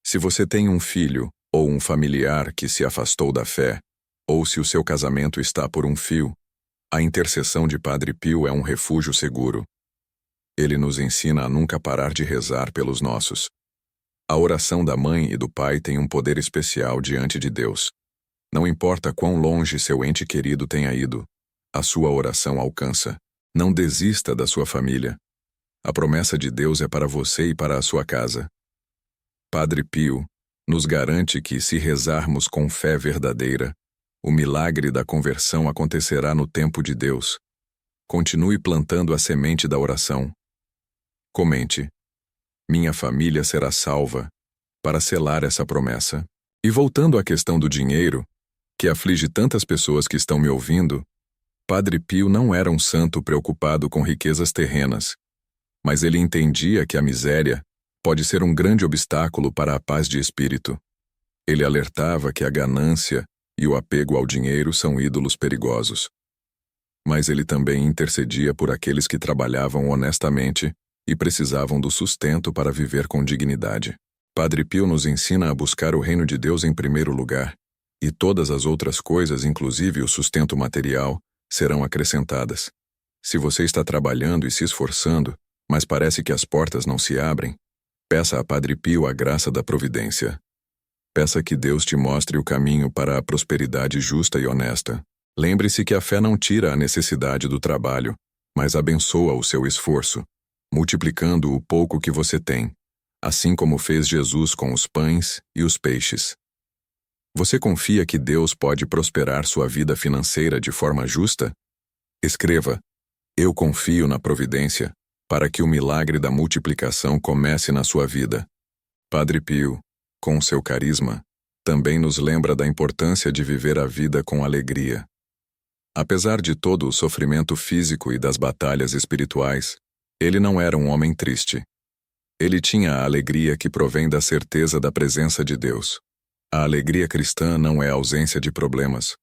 Se você tem um filho ou um familiar que se afastou da fé, ou se o seu casamento está por um fio, a intercessão de Padre Pio é um refúgio seguro. Ele nos ensina a nunca parar de rezar pelos nossos. A oração da mãe e do pai tem um poder especial diante de Deus. Não importa quão longe seu ente querido tenha ido, a sua oração alcança. Não desista da sua família. A promessa de Deus é para você e para a sua casa. Padre Pio nos garante que, se rezarmos com fé verdadeira, o milagre da conversão acontecerá no tempo de Deus. Continue plantando a semente da oração. Comente: minha família será salva, para selar essa promessa. E voltando à questão do dinheiro, que aflige tantas pessoas que estão me ouvindo, Padre Pio não era um santo preocupado com riquezas terrenas, mas ele entendia que a miséria pode ser um grande obstáculo para a paz de espírito. Ele alertava que a ganância e o apego ao dinheiro são ídolos perigosos. Mas ele também intercedia por aqueles que trabalhavam honestamente e precisavam do sustento para viver com dignidade. Padre Pio nos ensina a buscar o reino de Deus em primeiro lugar, e todas as outras coisas, inclusive o sustento material, serão acrescentadas. Se você está trabalhando e se esforçando, mas parece que as portas não se abrem, peça a Padre Pio a graça da providência. Peça que Deus te mostre o caminho para a prosperidade justa e honesta. Lembre-se que a fé não tira a necessidade do trabalho, mas abençoa o seu esforço, multiplicando o pouco que você tem, assim como fez Jesus com os pães e os peixes. Você confia que Deus pode prosperar sua vida financeira de forma justa? Escreva: eu confio na providência, para que o milagre da multiplicação comece na sua vida. Padre Pio, com seu carisma, também nos lembra da importância de viver a vida com alegria. Apesar de todo o sofrimento físico e das batalhas espirituais, ele não era um homem triste. Ele tinha a alegria que provém da certeza da presença de Deus. A alegria cristã não é a ausência de problemas.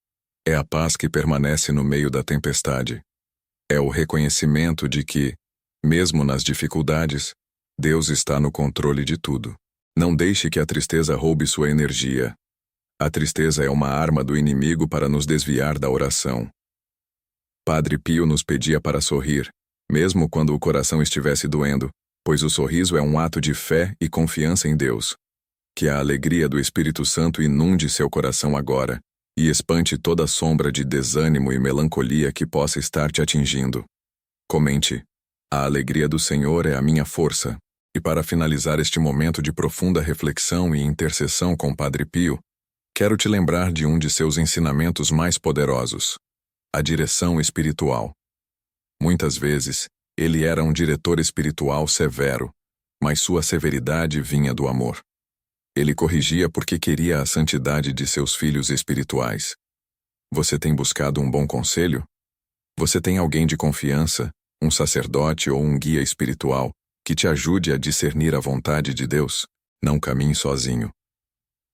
É a paz que permanece no meio da tempestade. É o reconhecimento de que, mesmo nas dificuldades, Deus está no controle de tudo. Não deixe que a tristeza roube sua energia. A tristeza é uma arma do inimigo para nos desviar da oração. Padre Pio nos pedia para sorrir, mesmo quando o coração estivesse doendo, pois o sorriso é um ato de fé e confiança em Deus. Que a alegria do Espírito Santo inunde seu coração agora e espante toda sombra de desânimo e melancolia que possa estar te atingindo. Comente: a alegria do Senhor é a minha força. E para finalizar este momento de profunda reflexão e intercessão com Padre Pio, quero te lembrar de um de seus ensinamentos mais poderosos: a direção espiritual. Muitas vezes, ele era um diretor espiritual severo, mas sua severidade vinha do amor. Ele corrigia porque queria a santidade de seus filhos espirituais. Você tem buscado um bom conselho? Você tem alguém de confiança, um sacerdote ou um guia espiritual, que te ajude a discernir a vontade de Deus? Não caminhe sozinho.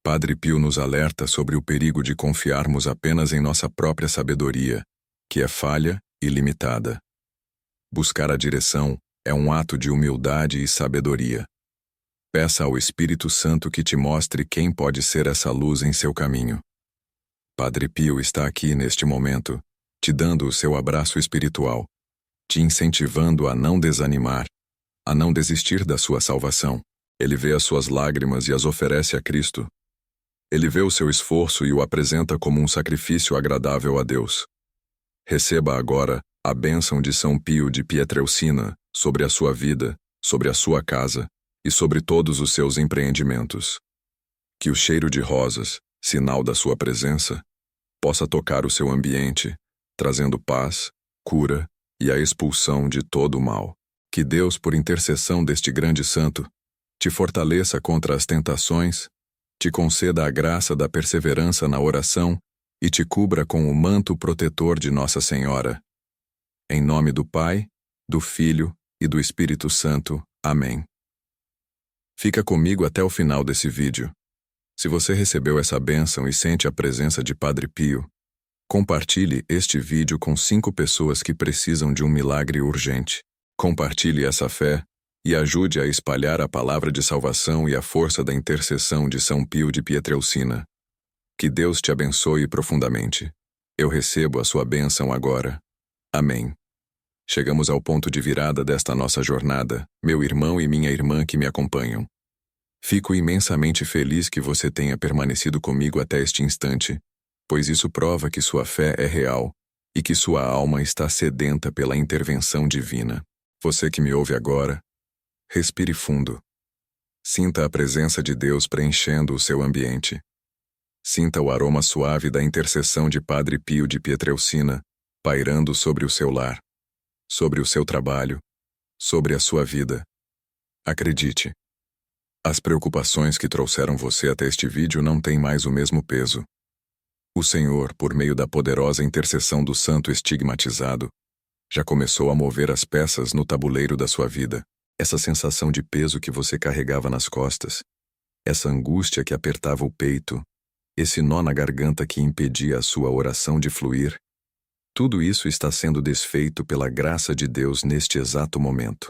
Padre Pio nos alerta sobre o perigo de confiarmos apenas em nossa própria sabedoria, que é falha e limitada. Buscar a direção é um ato de humildade e sabedoria. Peça ao Espírito Santo que te mostre quem pode ser essa luz em seu caminho. Padre Pio está aqui neste momento, te dando o seu abraço espiritual, te incentivando a não desanimar, a não desistir da sua salvação. Ele vê as suas lágrimas e as oferece a Cristo. Ele vê o seu esforço e o apresenta como um sacrifício agradável a Deus. Receba agora a bênção de São Pio de Pietrelcina sobre a sua vida, sobre a sua casa e sobre todos os seus empreendimentos. Que o cheiro de rosas, sinal da sua presença, possa tocar o seu ambiente, trazendo paz, cura e a expulsão de todo o mal. Que Deus, por intercessão deste grande santo, te fortaleça contra as tentações, te conceda a graça da perseverança na oração e te cubra com o manto protetor de Nossa Senhora. Em nome do Pai, do Filho e do Espírito Santo. Amém. Fica comigo até o final desse vídeo. Se você recebeu essa bênção e sente a presença de Padre Pio, compartilhe este vídeo com 5 pessoas que precisam de um milagre urgente. Compartilhe essa fé e ajude a espalhar a palavra de salvação e a força da intercessão de São Pio de Pietrelcina. Que Deus te abençoe profundamente. Eu recebo a sua bênção agora. Amém. Chegamos ao ponto de virada desta nossa jornada, meu irmão e minha irmã que me acompanham. Fico imensamente feliz que você tenha permanecido comigo até este instante, pois isso prova que sua fé é real e que sua alma está sedenta pela intervenção divina. Você que me ouve agora, respire fundo. Sinta a presença de Deus preenchendo o seu ambiente. Sinta o aroma suave da intercessão de Padre Pio de Pietrelcina pairando sobre o seu lar, sobre o seu trabalho, sobre a sua vida. Acredite, as preocupações que trouxeram você até este vídeo não têm mais o mesmo peso. O Senhor, por meio da poderosa intercessão do santo estigmatizado, já começou a mover as peças no tabuleiro da sua vida. Essa sensação de peso que você carregava nas costas, essa angústia que apertava o peito, esse nó na garganta que impedia a sua oração de fluir, tudo isso está sendo desfeito pela graça de Deus neste exato momento.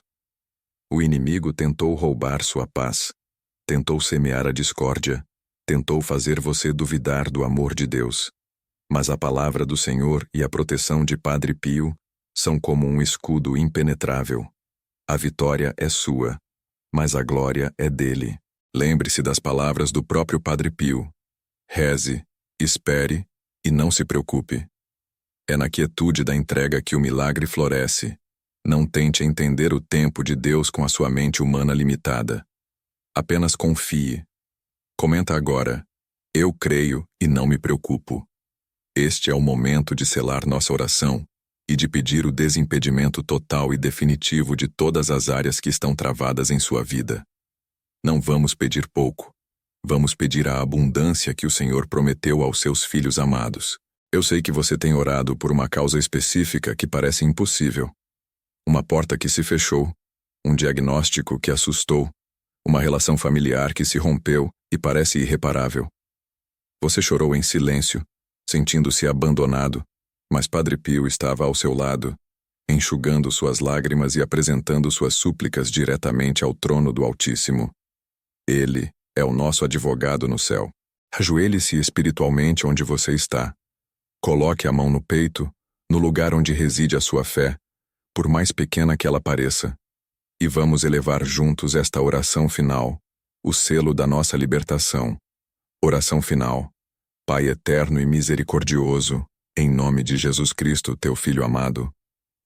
O inimigo tentou roubar sua paz, tentou semear a discórdia, tentou fazer você duvidar do amor de Deus. Mas a palavra do Senhor e a proteção de Padre Pio são como um escudo impenetrável. A vitória é sua, mas a glória é dele. Lembre-se das palavras do próprio Padre Pio. Reze, espere e não se preocupe. É na quietude da entrega que o milagre floresce. Não tente entender o tempo de Deus com a sua mente humana limitada. Apenas confie. Comenta agora: eu creio e não me preocupo. Este é o momento de selar nossa oração e de pedir o desimpedimento total e definitivo de todas as áreas que estão travadas em sua vida. Não vamos pedir pouco. Vamos pedir a abundância que o Senhor prometeu aos seus filhos amados. Eu sei que você tem orado por uma causa específica que parece impossível. Uma porta que se fechou, um diagnóstico que assustou, uma relação familiar que se rompeu e parece irreparável. Você chorou em silêncio, sentindo-se abandonado, mas Padre Pio estava ao seu lado, enxugando suas lágrimas e apresentando suas súplicas diretamente ao trono do Altíssimo. Ele é o nosso advogado no céu. Ajoelhe-se espiritualmente onde você está. Coloque a mão no peito, no lugar onde reside a sua fé, por mais pequena que ela pareça, e vamos elevar juntos esta oração final, o selo da nossa libertação. Oração final. Pai eterno e misericordioso, em nome de Jesus Cristo, teu Filho amado,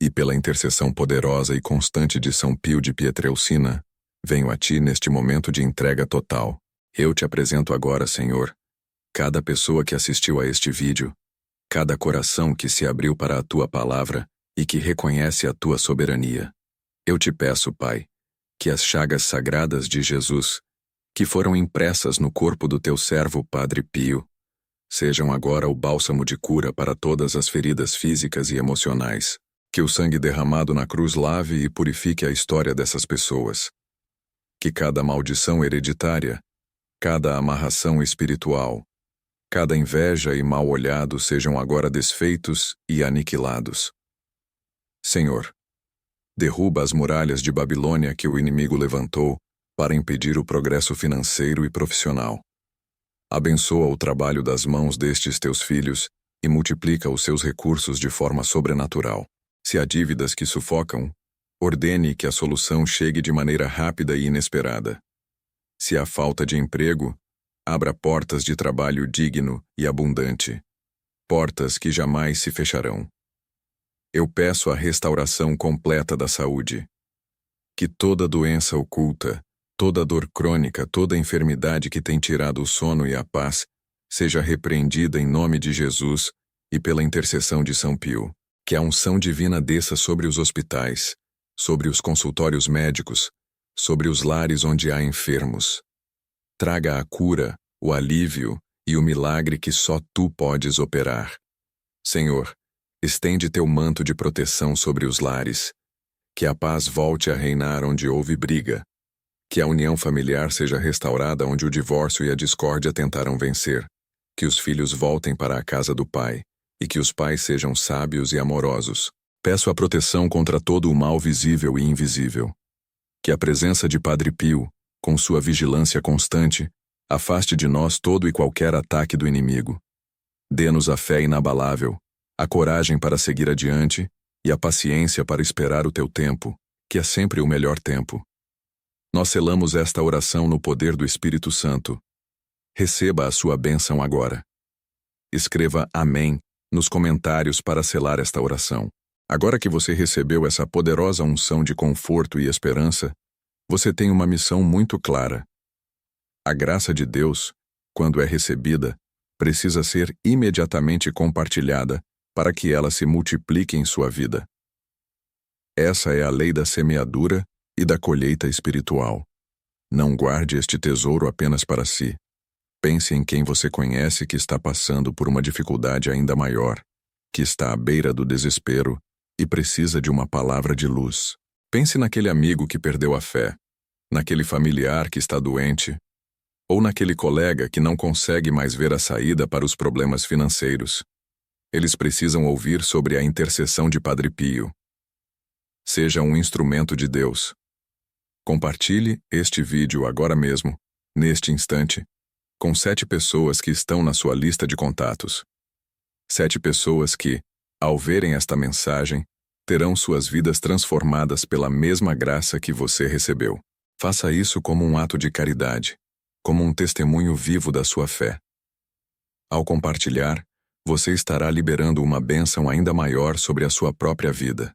e pela intercessão poderosa e constante de São Pio de Pietrelcina, venho a ti neste momento de entrega total. Eu te apresento agora, Senhor, cada pessoa que assistiu a este vídeo, cada coração que se abriu para a tua palavra e que reconhece a tua soberania. Eu te peço, Pai, que as chagas sagradas de Jesus, que foram impressas no corpo do teu servo Padre Pio, sejam agora o bálsamo de cura para todas as feridas físicas e emocionais. Que o sangue derramado na cruz lave e purifique a história dessas pessoas. Que cada maldição hereditária, cada amarração espiritual, cada inveja e mal olhado sejam agora desfeitos e aniquilados. Senhor, derruba as muralhas de Babilônia que o inimigo levantou para impedir o progresso financeiro e profissional. Abençoa o trabalho das mãos destes teus filhos e multiplica os seus recursos de forma sobrenatural. Se há dívidas que sufocam, ordene que a solução chegue de maneira rápida e inesperada. Se há falta de emprego, abra portas de trabalho digno e abundante, portas que jamais se fecharão. Eu peço a restauração completa da saúde. Que toda doença oculta, toda dor crônica, toda enfermidade que tem tirado o sono e a paz, seja repreendida em nome de Jesus e pela intercessão de São Pio. Que a unção divina desça sobre os hospitais, sobre os consultórios médicos, sobre os lares onde há enfermos. Traga a cura, o alívio e o milagre que só Tu podes operar. Senhor, estende Teu manto de proteção sobre os lares. Que a paz volte a reinar onde houve briga. Que a união familiar seja restaurada onde o divórcio e a discórdia tentaram vencer. Que os filhos voltem para a casa do Pai, e que os pais sejam sábios e amorosos. Peço a proteção contra todo o mal visível e invisível. Que a presença de Padre Pio, com sua vigilância constante, afaste de nós todo e qualquer ataque do inimigo. Dê-nos a fé inabalável, a coragem para seguir adiante e a paciência para esperar o Teu tempo, que é sempre o melhor tempo. Nós selamos esta oração no poder do Espírito Santo. Receba a sua bênção agora. Escreva Amém nos comentários para selar esta oração. Agora que você recebeu essa poderosa unção de conforto e esperança, você tem uma missão muito clara. A graça de Deus, quando é recebida, precisa ser imediatamente compartilhada para que ela se multiplique em sua vida. Essa é a lei da semeadura e da colheita espiritual. Não guarde este tesouro apenas para si. Pense em quem você conhece que está passando por uma dificuldade ainda maior, que está à beira do desespero e precisa de uma palavra de luz. Pense naquele amigo que perdeu a fé, naquele familiar que está doente, ou naquele colega que não consegue mais ver a saída para os problemas financeiros. Eles precisam ouvir sobre a intercessão de Padre Pio. Seja um instrumento de Deus. Compartilhe este vídeo agora mesmo, neste instante, com 7 pessoas que estão na sua lista de contatos. 7 pessoas que, ao verem esta mensagem, terão suas vidas transformadas pela mesma graça que você recebeu. Faça isso como um ato de caridade, como um testemunho vivo da sua fé. Ao compartilhar, você estará liberando uma bênção ainda maior sobre a sua própria vida.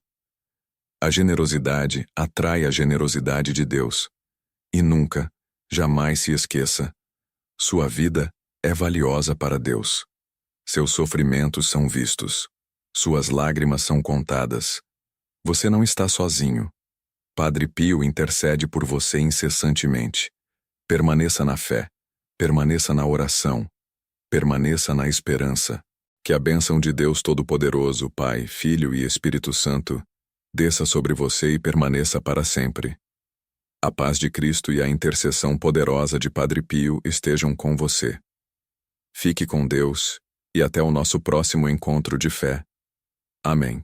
A generosidade atrai a generosidade de Deus. E nunca, jamais se esqueça: sua vida é valiosa para Deus. Seus sofrimentos são vistos. Suas lágrimas são contadas. Você não está sozinho. Padre Pio intercede por você incessantemente. Permaneça na fé. Permaneça na oração. Permaneça na esperança. Que a bênção de Deus Todo-Poderoso, Pai, Filho e Espírito Santo, desça sobre você e permaneça para sempre. A paz de Cristo e a intercessão poderosa de Padre Pio estejam com você. Fique com Deus e até o nosso próximo encontro de fé. Amém.